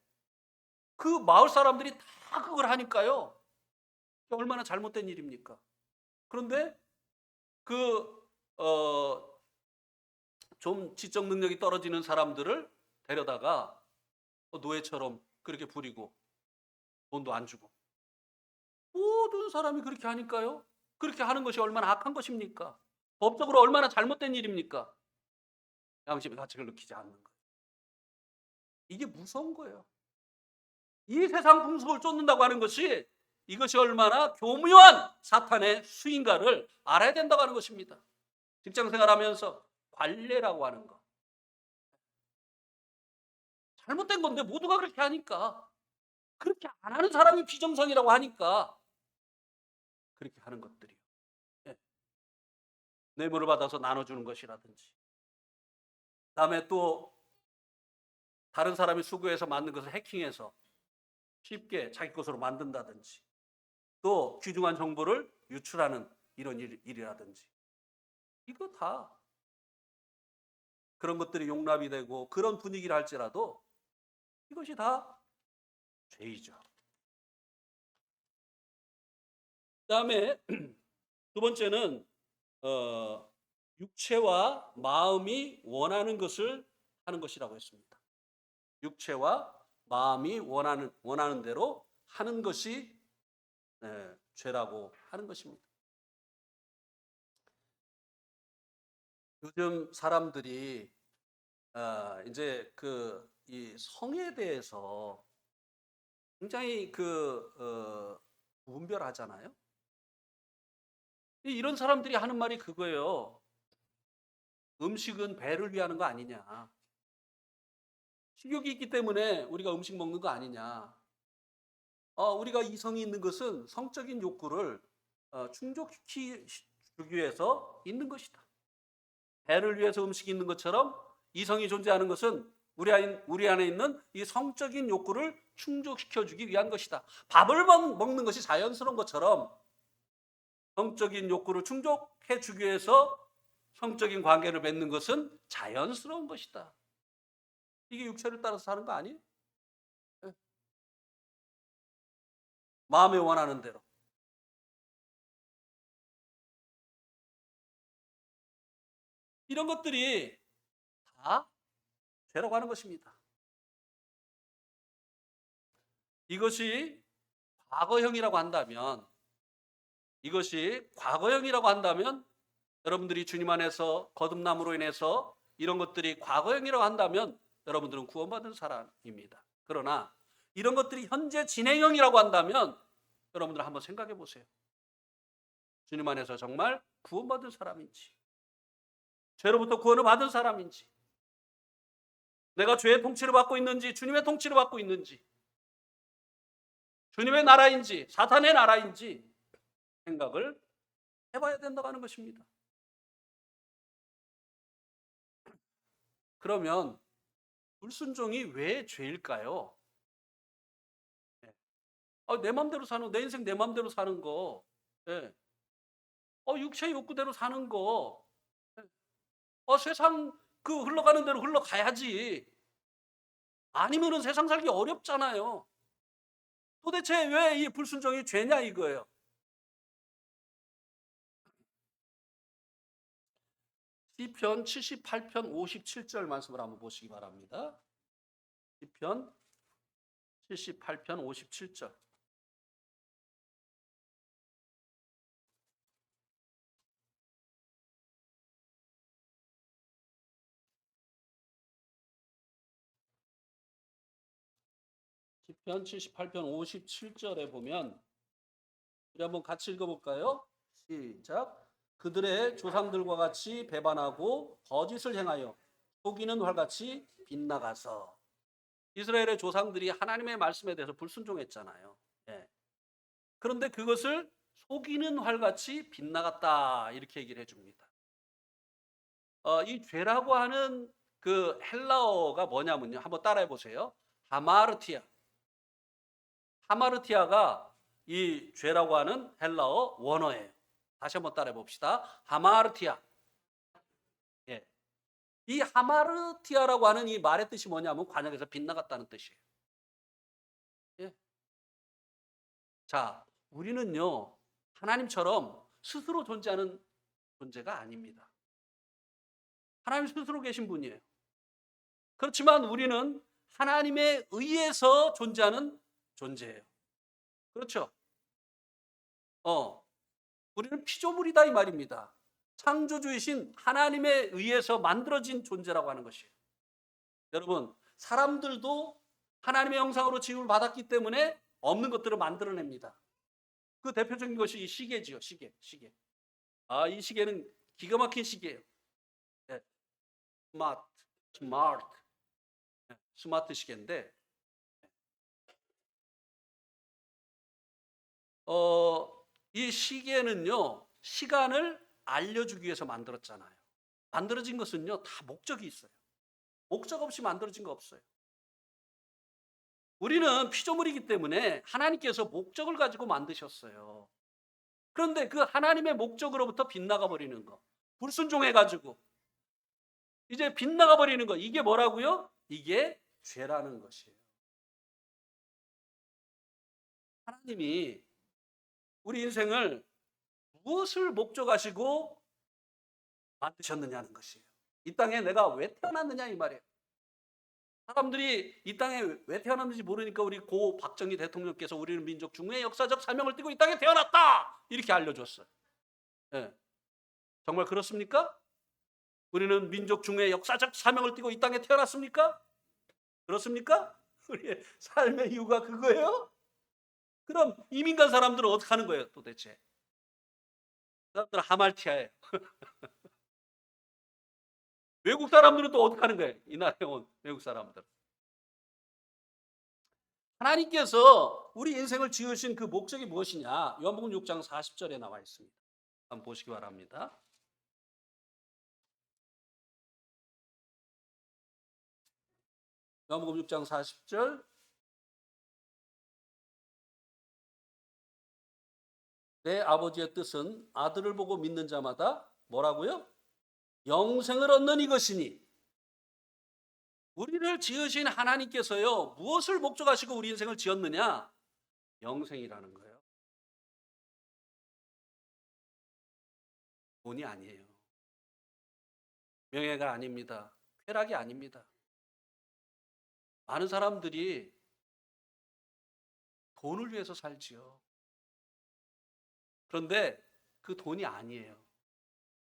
그 마을 사람들이 다 그걸 하니까요. 얼마나 잘못된 일입니까? 그런데 좀 지적 능력이 떨어지는 사람들을 데려다가 노예처럼 그렇게 부리고 돈도 안 주고 모든 사람이 그렇게 하니까요. 그렇게 하는 것이 얼마나 악한 것입니까? 법적으로 얼마나 잘못된 일입니까? 양심의 가책을 느끼지 않는 거예요. 이게 무서운 거예요. 이 세상 풍속을 쫓는다고 하는 것이 이것이 얼마나 교묘한 사탄의 수인가를 알아야 된다고 하는 것입니다. 직장생활하면서 관례라고 하는 거. 잘못된 건데 모두가 그렇게 하니까, 그렇게 안 하는 사람이 비정상이라고 하니까 그렇게 하는 것들이요. 예. 뇌물을 받아서 나눠주는 것이라든지, 그다음에 또 다른 사람이 수거해서 만든 것을 해킹해서 쉽게 자기 것으로 만든다든지, 또 귀중한 정보를 유출하는 이런 일이라든지, 이거 다 그런 것들이 용납이 되고 그런 분위기를 할지라도 이것이 다 죄이죠. 그다음에 두 번째는 육체와 마음이 원하는 것을 하는 것이라고 했습니다. 육체와 마음이 원하는 대로 하는 것이 죄라고 하는 것입니다. 요즘 사람들이 이제 이 성에 대해서 굉장히 분별하잖아요. 이런 사람들이 하는 말이 그거예요. 음식은 배를 위하는 거 아니냐. 식욕이 있기 때문에 우리가 음식 먹는 거 아니냐. 우리가 이성이 있는 것은 성적인 욕구를 충족시키기 위해서 있는 것이다. 배를 위해서 음식이 있는 것처럼 이성이 존재하는 것은 우리 안에 있는 이 성적인 욕구를 충족시켜주기 위한 것이다. 밥을 먹는 것이 자연스러운 것처럼 성적인 욕구를 충족해주기 위해서 성적인 관계를 맺는 것은 자연스러운 것이다. 이게 육체를 따라서 사는 거 아니에요? 마음에 원하는 대로. 이런 것들이 다 죄라고 하는 것입니다. 이것이 과거형이라고 한다면 여러분들이 주님 안에서 거듭남으로 인해서 이런 것들이 과거형이라고 한다면 여러분들은 구원받은 사람입니다. 그러나 이런 것들이 현재 진행형이라고 한다면 여러분들 한번 생각해 보세요. 주님 안에서 정말 구원받은 사람인지, 죄로부터 구원을 받은 사람인지, 내가 죄의 통치를 받고 있는지 주님의 통치를 받고 있는지, 주님의 나라인지 사탄의 나라인지 생각을 해봐야 된다고 하는 것입니다. 그러면 불순종이 왜 죄일까요? 내 맘대로 사는, 내 인생 내 맘대로 사는 거, 육체 욕구대로 사는 거, 세상 흘러가는 대로 흘러가야지. 아니면은 세상 살기 어렵잖아요. 도대체 왜 이 불순종이 죄냐 이거예요. 시편 78편 57절 말씀을 한번 보시기 바랍니다. 시편 78편 57절. 시편 78편 57절에 보면 우리 한번 같이 읽어볼까요? 시작. 그들의 조상들과 같이 배반하고 거짓을 행하여 속이는 활같이 빗나가서. 이스라엘의 조상들이 하나님의 말씀에 대해서 불순종했잖아요. 예. 그런데 그것을 속이는 활같이 빗나갔다 이렇게 얘기를 해줍니다. 이 죄라고 하는 그 헬라어가 뭐냐면요. 한번 따라해 보세요. 하마르티아. 하마르티아가 이 죄라고 하는 헬라어 원어예요. 다시 한번 따라해 봅시다. 하마르티아. 예. 이 하마르티아라고 하는 이 말의 뜻이 뭐냐면 관역에서 빗나갔다는 뜻이에요. 예. 자, 우리는요, 하나님처럼 스스로 존재하는 존재가 아닙니다. 하나님 스스로 계신 분이에요. 그렇지만 우리는 하나님에 의해서 존재하는 존재예요. 그렇죠? 우리는 피조물이다 이 말입니다. 창조주이신 하나님에 의해서 만들어진 존재라고 하는 것이에요. 여러분, 사람들도 하나님의 형상으로 지음을 받았기 때문에 없는 것들을 만들어냅니다. 그 대표적인 것이 이 시계지요. 시계. 이 시계는 기가 막힌 시계예요. 네. 스마트 시계인데 이 시계는요, 시간을 알려주기 위해서 만들었잖아요. 만들어진 것은요, 다 목적이 있어요. 목적 없이 만들어진 거 없어요. 우리는 피조물이기 때문에 하나님께서 목적을 가지고 만드셨어요. 그런데 그 하나님의 목적으로부터 빗나가 버리는 거, 불순종해가지고 이제 빗나가 버리는 거, 이게 뭐라고요? 이게 죄라는 것이에요. 하나님이 우리 인생을 무엇을 목적하시고 만드셨느냐는 것이에요. 이 땅에 내가 왜 태어났느냐 이 말이에요. 사람들이 이 땅에 왜 태어났는지 모르니까 우리 고 박정희 대통령께서 우리는 민족 중의 역사적 사명을 띠고 이 땅에 태어났다 이렇게 알려줬어요. 네. 정말 그렇습니까? 우리는 민족 중의 역사적 사명을 띠고 이 땅에 태어났습니까? 그렇습니까? 우리의 삶의 이유가 그거예요? 그럼 이민 간 사람들은 어떻게 하는 거예요 도대체? 그 사람들은 하말티아예요. 외국 사람들은 또 어떻게 하는 거예요? 이 나라에 온 외국 사람들. 하나님께서 우리 인생을 지으신 그 목적이 무엇이냐? 요한복음 6장 40절에 나와 있습니다. 한번 보시기 바랍니다. 요한복음 6장 40절. 내 아버지의 뜻은 아들을 보고 믿는 자마다 뭐라고요? 영생을 얻는 이것이니. 우리를 지으신 하나님께서요, 무엇을 목적하시고 우리 인생을 지었느냐? 영생이라는 거예요. 돈이 아니에요. 명예가 아닙니다. 쾌락이 아닙니다. 많은 사람들이 돈을 위해서 살지요. 그런데 그 돈이 아니에요.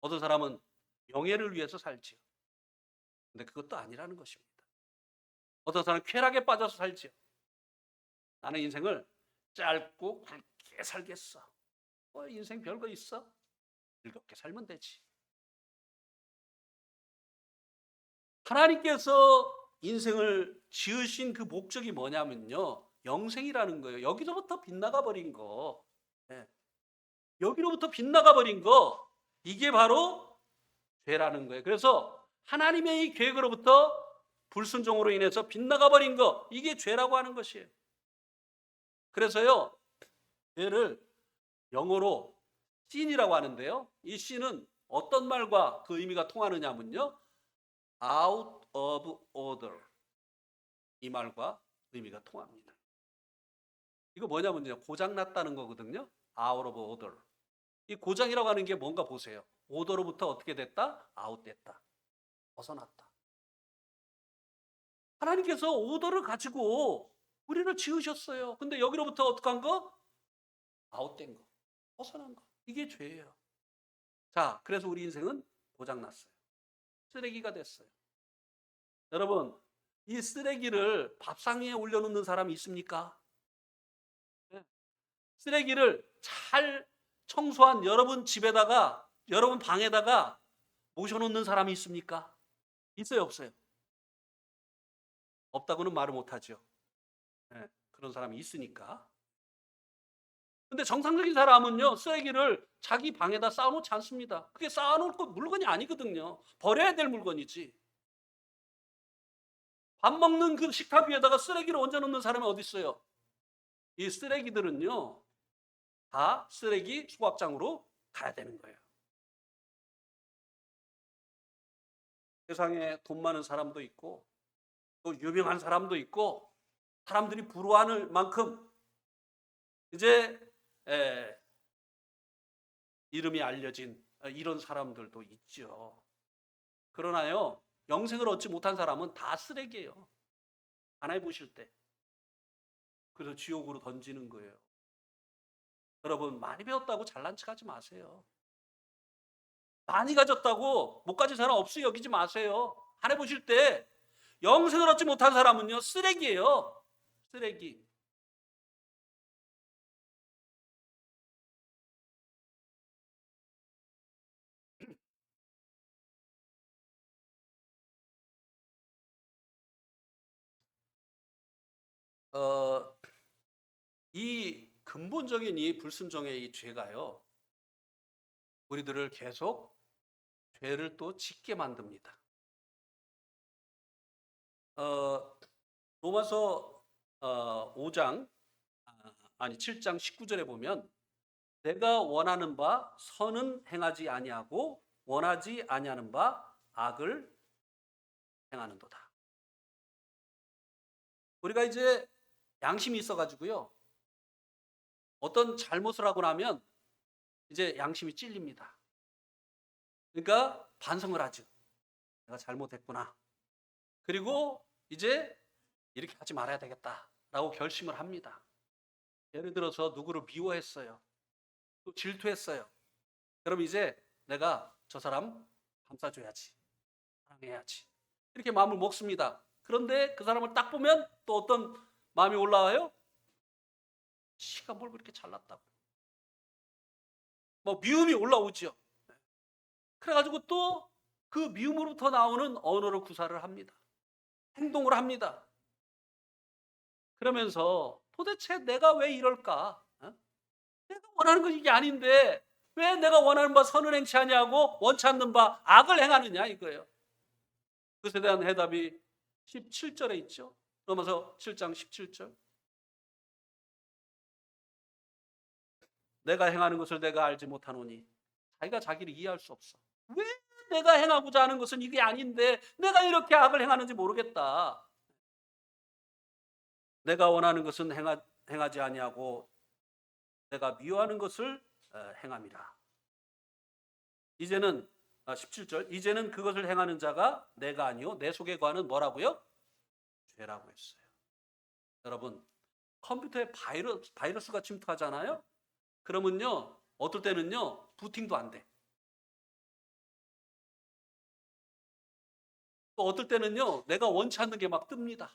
어떤 사람은 명예를 위해서 살지요. 근데 그것도 아니라는 것입니다. 어떤 사람은 쾌락에 빠져서 살지요. 나는 인생을 짧고 굵게 살겠어. 인생 별거 있어? 즐겁게 살면 되지. 하나님께서 인생을 지으신 그 목적이 뭐냐면요, 영생이라는 거예요. 여기서부터 빗나가 버린 거. 네. 여기로부터 빗나가 버린 거, 이게 바로 죄라는 거예요. 그래서 하나님의 이 계획으로부터 불순종으로 인해서 빗나가 버린 거, 이게 죄라고 하는 것이에요. 그래서요, 죄를 영어로 sin이라고 하는데요, 이 sin은 어떤 말과 그 의미가 통하느냐면요, out of order, 이 말과 의미가 통합니다. 이거 뭐냐면요, 고장났다는 거거든요. out of order. 이 고장이라고 하는 게 뭔가 보세요. 오더로부터 어떻게 됐다? 아웃됐다. 벗어났다. 하나님께서 오더를 가지고 우리를 지으셨어요. 근데 여기로부터 어떻게 한 거? 아웃된 거. 벗어난 거. 이게 죄예요. 자, 그래서 우리 인생은 고장났어요. 쓰레기가 됐어요. 여러분, 이 쓰레기를 밥상 위에 올려놓는 사람이 있습니까? 네. 쓰레기를 잘 청소한 여러분 집에다가, 여러분 방에다가 모셔놓는 사람이 있습니까? 있어요, 없어요? 없다고는 말을 못하죠. 네, 그런 사람이 있으니까. 근데 정상적인 사람은요, 쓰레기를 자기 방에다 쌓아놓지 않습니다. 그게 쌓아놓을 물건이 아니거든요. 버려야 될 물건이지. 밥 먹는 그 식탁 위에다가 쓰레기를 얹어놓는 사람이 어디 있어요? 이 쓰레기들은요, 다 쓰레기 수거장으로 가야 되는 거예요. 세상에 돈 많은 사람도 있고, 또 유명한 사람도 있고, 사람들이 부러워하는 만큼 이제 이름이 알려진 이런 사람들도 있죠. 그러나요, 영생을 얻지 못한 사람은 다 쓰레기예요. 하나님 보실 때. 그래서 지옥으로 던지는 거예요. 여러분, 많이 배웠다고 잘난 척하지 마세요. 많이 가졌다고 못 가진 사람 없이 여기지 마세요. 하나님 보실 때 영생을 얻지 못한 사람은요, 쓰레기예요. 쓰레기. 어, 이 근본적인 이 불순종의 이 죄가요, 우리들을 계속 죄를 또 짓게 만듭니다. 로마서 5장 아니 7장 19절에 보면 내가 원하는 바 선은 행하지 아니하고 원하지 아니하는 바 악을 행하는도다. 우리가 이제 양심이 있어가지고요, 어떤 잘못을 하고 나면 이제 양심이 찔립니다. 그러니까 반성을 하죠. 내가 잘못했구나. 그리고 이제 이렇게 하지 말아야 되겠다라고 결심을 합니다. 예를 들어서 누구를 미워했어요. 또 질투했어요. 그럼 이제 내가 저 사람 감싸줘야지. 사랑해야지. 이렇게 마음을 먹습니다. 그런데 그 사람을 딱 보면 또 어떤 마음이 올라와요? 씨가 뭘 그렇게 잘났다고. 뭐 미움이 올라오죠. 그래가지고 또 그 미움으로부터 나오는 언어로 구사를 합니다. 행동을 합니다. 그러면서 도대체 내가 왜 이럴까? 내가 원하는 건 이게 아닌데 왜 내가 원하는 바 선을 행치 아니하고 원치 않는 바 악을 행하느냐 이거예요. 그것에 대한 해답이 17절에 있죠. 로마서 7장 17절. 내가 행하는 것을 내가 알지 못하노니 자기가 자기를 이해할 수 없어. 왜 내가 행하고자 하는 것은 이게 아닌데 내가 이렇게 악을 행하는지 모르겠다. 내가 원하는 것은 행하지 아니하고 내가 미워하는 것을 행함이라. 이제는 17절 이제는 그것을 행하는 자가 내가 아니요 내 속에 거하는 뭐라고요? 죄라고 했어요. 여러분, 컴퓨터에 바이러스가 침투하잖아요. 그러면요, 어떨 때는요 부팅도 안 돼. 또 어떨 때는요 내가 원치 않는 게 막 뜹니다.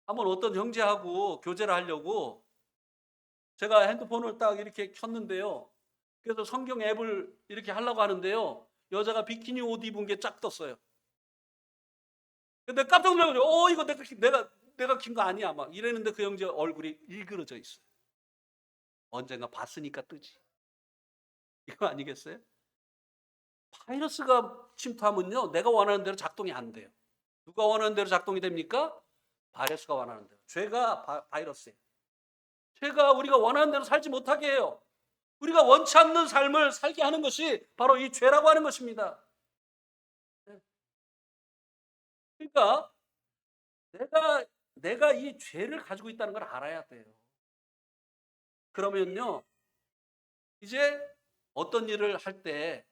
한번 어떤 형제하고 교제를 하려고 제가 핸드폰을 딱 이렇게 켰는데요. 그래서 성경 앱을 이렇게 하려고 하는데요. 여자가 비키니 옷 입은 게 쫙 떴어요. 근데 깜짝 놀라가지고, 이거 내가 킨 거 아니야. 막 이랬는데 그 형제 얼굴이 일그러져 있어요. 언젠가 봤으니까 뜨지. 이거 아니겠어요? 바이러스가 침투하면요. 내가 원하는 대로 작동이 안 돼요. 누가 원하는 대로 작동이 됩니까? 바이러스가 원하는 대로. 죄가 바이러스예요. 죄가 우리가 원하는 대로 살지 못하게 해요. 우리가 원치 않는 삶을 살게 하는 것이 바로 이 죄라고 하는 것입니다. 그러니까 내가 이 죄를 가지고 있다는 걸 알아야 돼요. 그러면요, 이제 어떤 일을 할 때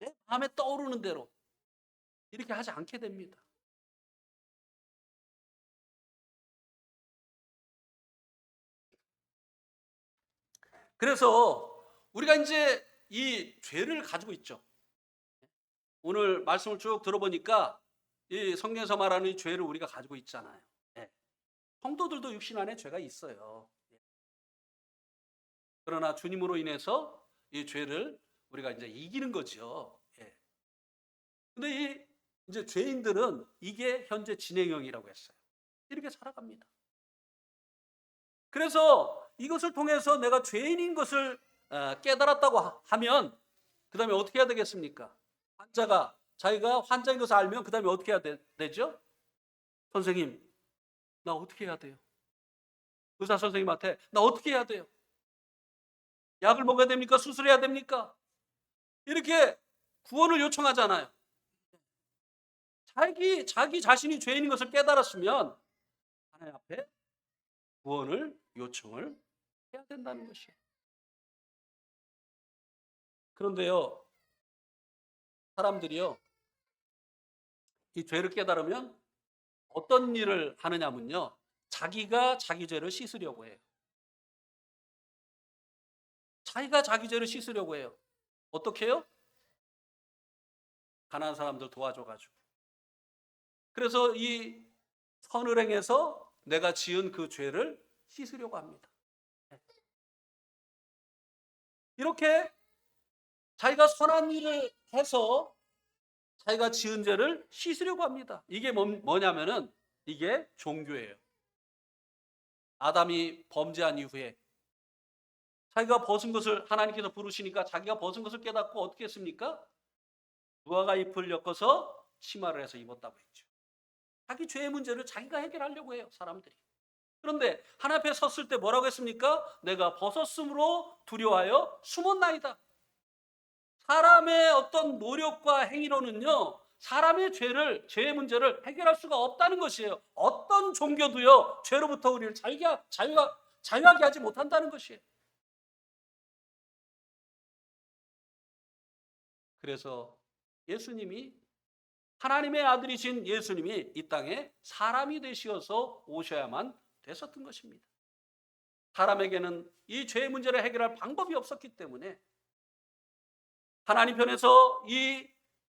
내 마음에 떠오르는 대로 이렇게 하지 않게 됩니다. 그래서 우리가 이제 이 죄를 가지고 있죠. 오늘 말씀을 쭉 들어보니까 이 성경에서 말하는 이 죄를 우리가 가지고 있잖아요. 예. 성도들도 육신 안에 죄가 있어요. 예. 그러나 주님으로 인해서 이 죄를 우리가 이제 이기는 거죠. 예. 근데 이 이제 죄인들은 이게 현재 진행형이라고 했어요. 이렇게 살아갑니다. 그래서 이것을 통해서 내가 죄인인 것을 깨달았다고 하면 그 다음에 어떻게 해야 되겠습니까? 환자가 자기가 환자인 것을 알면 그 다음에 어떻게 해야 되죠? 선생님, 나 어떻게 해야 돼요? 의사 선생님한테 나 어떻게 해야 돼요? 약을 먹어야 됩니까? 수술해야 됩니까? 이렇게 구원을 요청하잖아요. 자기 자신이 죄인인 것을 깨달았으면 하나님 앞에 구원을 요청을 해야 된다는 것이에요. 그런데요, 사람들이요, 이 죄를 깨달으면 어떤 일을 하느냐면요, 자기가 자기 죄를 씻으려고 해요. 자기가 자기 죄를 씻으려고 해요. 어떻게 해요? 가난한 사람들 도와줘가지고. 그래서 이 선을 행해서 내가 지은 그 죄를 씻으려고 합니다. 이렇게 자기가 선한 일을 해서 자기가 지은 죄를 씻으려고 합니다. 이게 뭐냐면은 이게 종교예요. 아담이 범죄한 이후에 자기가 벗은 것을 하나님께서 부르시니까 자기가 벗은 것을 깨닫고 어떻게 했습니까? 무화과 잎을 엮어서 치마를 해서 입었다고 했죠. 자기 죄의 문제를 자기가 해결하려고 해요, 사람들이. 그런데 하나님 앞에 섰을 때 뭐라고 했습니까? 내가 벗었으므로 두려워하여 숨었나이다. 사람의 어떤 노력과 행위로는요, 사람의 죄의 문제를 해결할 수가 없다는 것이에요. 어떤 종교도요, 죄로부터 우리를 자유하게 하지 못한다는 것이에요. 그래서 예수님이, 하나님의 아들이신 예수님이 이 땅에 사람이 되시어서 오셔야만 됐었던 것입니다. 사람에게는 이 죄의 문제를 해결할 방법이 없었기 때문에 하나님 편에서 이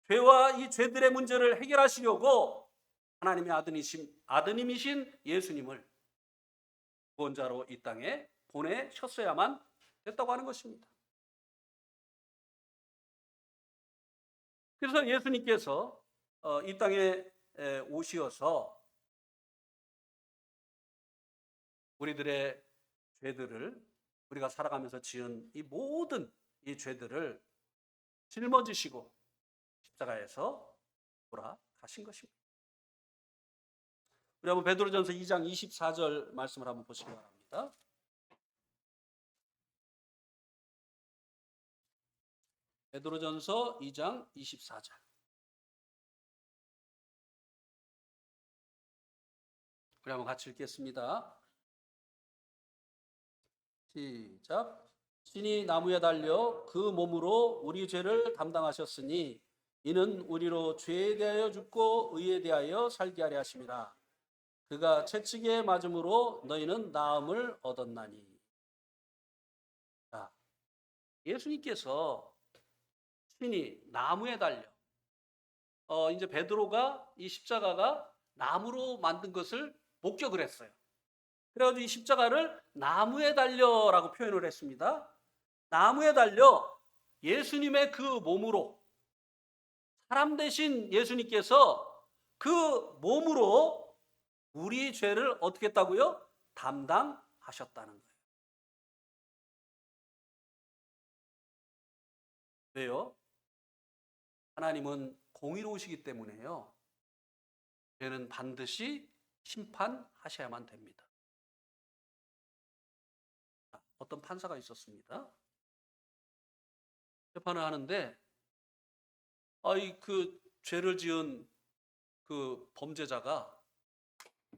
죄와 이 죄들의 문제를 해결하시려고 하나님의 아드님이신 예수님을 구원자로 이 땅에 보내셨어야만 됐다고 하는 것입니다. 그래서 예수님께서 이 땅에 오시어서 우리들의 죄들을, 우리가 살아가면서 지은 이 모든 이 죄들을 짊어지시고 십자가에서 돌아가신 것입니다. 우리 한번 베드로전서 2장 24절 말씀을 한번 보시기 바랍니다. 베드로전서 2장 24절. 우리 한번 같이 읽겠습니다. 시작. 신이 나무에 달려 그 몸으로 우리 죄를 담당하셨으니 이는 우리로 죄에 대하여 죽고 의에 대하여 살게 하려 하심이라. 그가 채찍에 맞음으로 너희는 나음을 얻었나니. 자, 예수님께서 신이 나무에 달려, 이제 베드로가 이 십자가가 나무로 만든 것을 목격을 했어요. 그래가지고 이 십자가를 나무에 달려라고 표현을 했습니다. 나무에 달려 예수님의 그 몸으로, 사람 대신 예수님께서 그 몸으로 우리 죄를 어떻게 했다고요? 담당하셨다는 거예요. 왜요? 하나님은 공의로우시기 때문에요, 죄는 반드시 심판하셔야만 됩니다. 어떤 판사가 있었습니다. 재판을 하는데 그 죄를 지은 그 범죄자가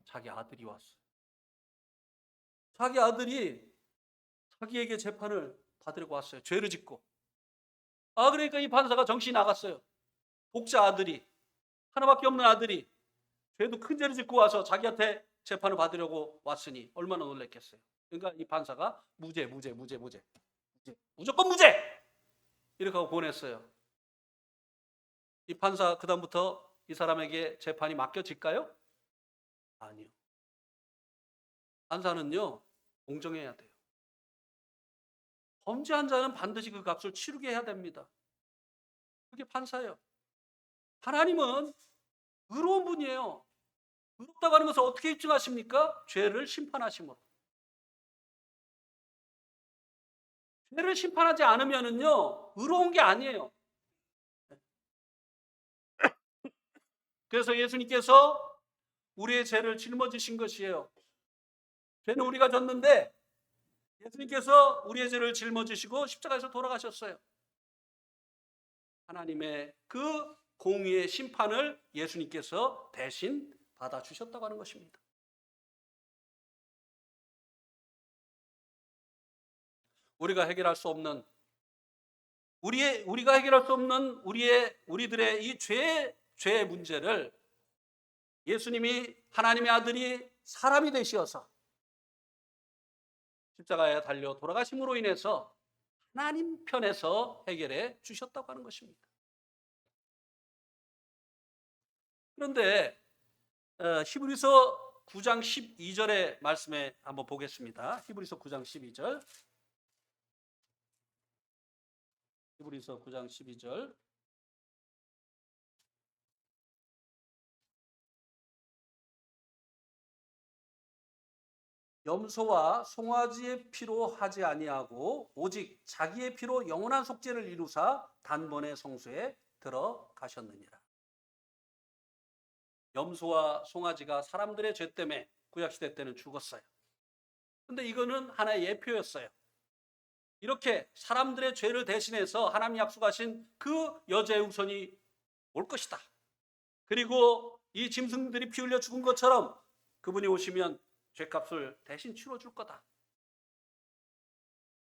자기 아들이 왔어요. 자기 아들이 자기에게 재판을 받으려고 왔어요. 죄를 짓고. 그러니까 이 판사가 정신이 나갔어요. 독자 아들이, 하나밖에 없는 아들이 죄도 큰 죄를 짓고 와서 자기한테 재판을 받으려고 왔으니 얼마나 놀랬겠어요. 그러니까 이 판사가 무죄, 무조건 무죄! 이렇게 하고 보냈어요. 이 판사 그다음부터 이 사람에게 재판이 맡겨질까요? 아니요. 판사는요, 공정해야 돼요. 범죄한 자는 반드시 그 값을 치르게 해야 됩니다. 그게 판사예요. 하나님은 의로운 분이에요. 의롭다고 하는 것을 어떻게 입증하십니까? 죄를 심판하심으로. 죄를 심판하지 않으면은요, 의로운 게 아니에요. 그래서 예수님께서 우리의 죄를 짊어지신 것이에요. 죄는 우리가 졌는데 예수님께서 우리의 죄를 짊어지시고 십자가에서 돌아가셨어요. 하나님의 그 공의의 심판을 예수님께서 대신 받아주셨다고 하는 것입니다. 우리가 해결할 수 없는 우리가 해결할 수 없는 우리들의 이 죄의 문제를 예수님이 하나님의 아들이 사람이 되시어서 십자가에 달려 돌아가심으로 인해서 하나님 편에서 해결해 주셨다고 하는 것입니다. 그런데 히브리서 9장 12절의 말씀에 한번 보겠습니다. 히브리서 9장 12절. 히브리서 9장 12절. 염소와 송아지의 피로 하지 아니하고 오직 자기의 피로 영원한 속죄를 이루사 단번에 성소에 들어가셨느니라. 염소와 송아지가 사람들의 죄 때문에 구약시대 때는 죽었어요. 근데 이거는 하나의 예표였어요. 이렇게 사람들의 죄를 대신해서 하나님이 약속하신 그 여자의 후손이 올 것이다. 그리고 이 짐승들이 피 흘려 죽은 것처럼 그분이 오시면 죄값을 대신 치러줄 거다.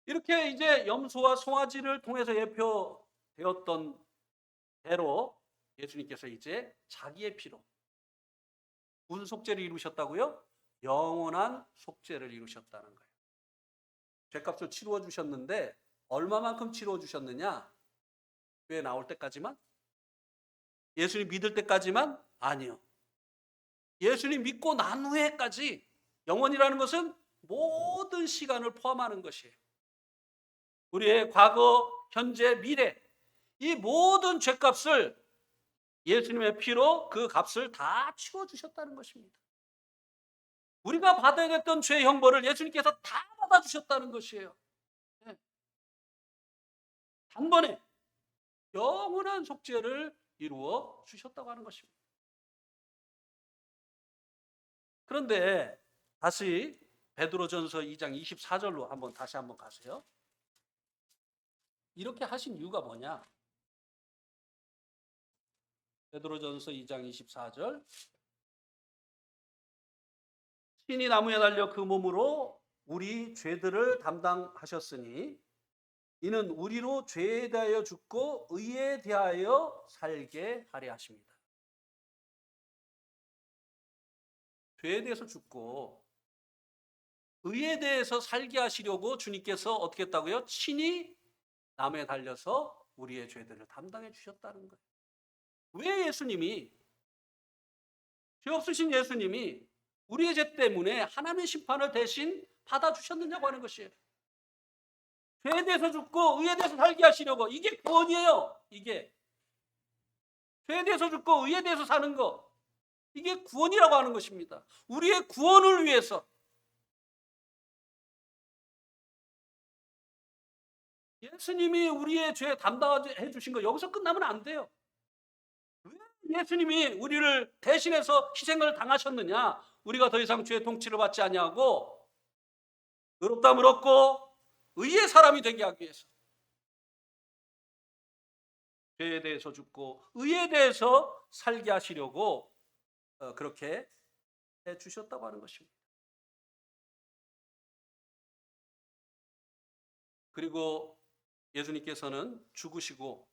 이렇게 이제 염소와 송아지를 통해서 예표되었던 대로 예수님께서 이제 자기의 피로 무슨 속죄를 이루셨다고요? 영원한 속죄를 이루셨다는 거예요. 죄값을 치루어 주셨는데 얼마만큼 치루어 주셨느냐? 교회 나올 때까지만? 예수님 믿을 때까지만? 아니요. 예수님 믿고 난 후에까지. 영원이라는 것은 모든 시간을 포함하는 것이에요. 우리의 과거, 현재, 미래 이 모든 죄값을 예수님의 피로 그 값을 다 치워 주셨다는 것입니다. 우리가 받아야 됐던 죄의 형벌을 예수님께서 다 받아주셨다는 것이에요. 네. 단번에 영원한 속죄를 이루어 주셨다고 하는 것입니다. 그런데 다시 베드로전서 2장 24절로 다시 한번 가세요. 이렇게 하신 이유가 뭐냐? 베드로전서 2장 24절. 신이 나무에 달려 그 몸으로 우리 죄들을 담당하셨으니 이는 우리로 죄에 대하여 죽고 의에 대하여 살게 하려 하십니다. 죄에 대해서 죽고 의에 대해서 살게 하시려고 주님께서 어떻게 했다고요? 친히 나무에 달려서 우리의 죄들을 담당해 주셨다는 거예요. 왜 예수님이, 죄 없으신 예수님이 우리의 죄 때문에 하나님의 심판을 대신 받아주셨느냐고 하는 것이에요. 죄에 대해서 죽고 의에 대해서 살게 하시려고. 이게 구원이에요. 이게 죄에 대해서 죽고 의에 대해서 사는 거, 이게 구원이라고 하는 것입니다. 우리의 구원을 위해서. 예수님이 우리의 죄 담당해 주신 거 여기서 끝나면 안 돼요. 왜 예수님이 우리를 대신해서 희생을 당하셨느냐? 우리가 더 이상 죄의 통치를 받지 아니하고 의롭다함을 얻고 의의 사람이 되게 하기 위해서. 죄에 대해서 죽고 의에 대해서 살게 하시려고 그렇게 해 주셨다고 하는 것입니다. 그리고 예수님께서는 죽으시고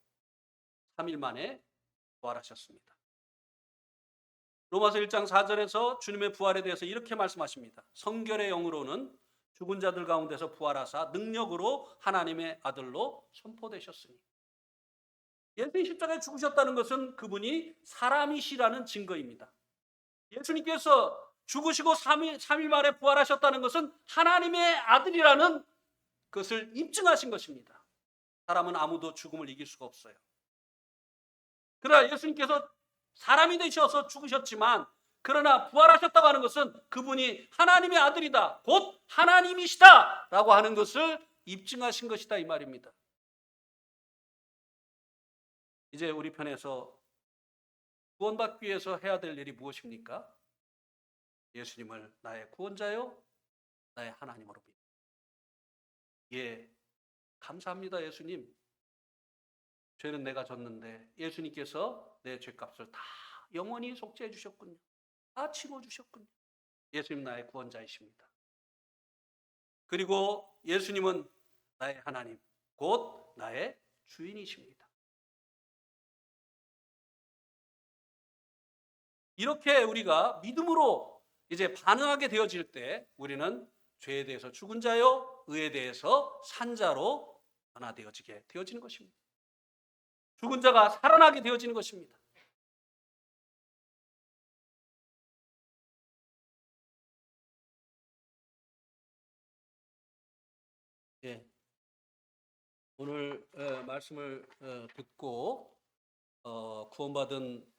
3일 만에 부활하셨습니다. 로마서 1장 4절에서 주님의 부활에 대해서 이렇게 말씀하십니다. 성결의 영으로는 죽은 자들 가운데서 부활하사 능력으로 하나님의 아들로 선포되셨으니. 예수님 십자가에 죽으셨다는 것은 그분이 사람이시라는 증거입니다. 예수님께서 죽으시고 3일 만에 부활하셨다는 것은 하나님의 아들이라는 것을 입증하신 것입니다. 사람은 아무도 죽음을 이길 수가 없어요. 그러나 예수님께서 사람이 되셔서 죽으셨지만 그러나 부활하셨다고 하는 것은 그분이 하나님의 아들이다, 곧 하나님이시다 라고 하는 것을 입증하신 것이다 이 말입니다. 이제 우리 편에서 구원받기 위해서 해야 될 일이 무엇입니까? 예수님을 나의 구원자요, 나의 하나님으로 믿습니다. 예, 감사합니다 예수님. 죄는 내가 졌는데 예수님께서 내 죄값을 다 영원히 속죄해 주셨군요. 다 치워 주셨군요. 예수님 나의 구원자이십니다. 그리고 예수님은 나의 하나님, 곧 나의 주인이십니다. 이렇게 우리가 믿음으로 이제 반응하게 되어질 때 우리는 죄에 대해서 죽은 자요, 의에 대해서 산 자로 변화되어지게 되어지는 것입니다. 죽은 자가 살아나게 되어지는 것입니다. 예, 오늘 말씀을 듣고 구원받은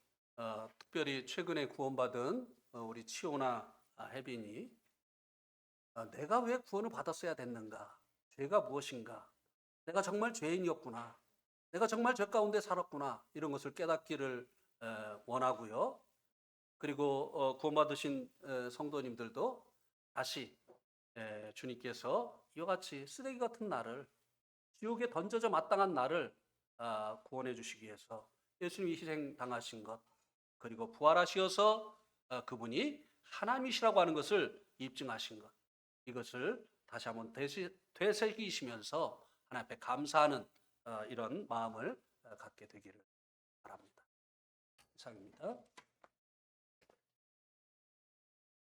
특별히 최근에 구원받은 우리 치오나 혜빈이 내가 왜 구원을 받았어야 됐는가? 죄가 무엇인가? 내가 정말 죄인이었구나. 내가 정말 죄 가운데 살았구나. 이런 것을 깨닫기를 원하고요. 그리고 구원받으신 성도님들도 다시 주님께서 이와 같이 쓰레기 같은 나를, 지옥에 던져져 마땅한 나를 구원해 주시기 위해서 예수님이 희생 당하신 것, 그리고 부활하시어서 그분이 하나님이시라고 하는 것을 입증하신 것, 이것을 다시 한번 되새기시면서 하나님 앞에 감사하는 이런 마음을 갖게 되기를 바랍니다. 이상입니다.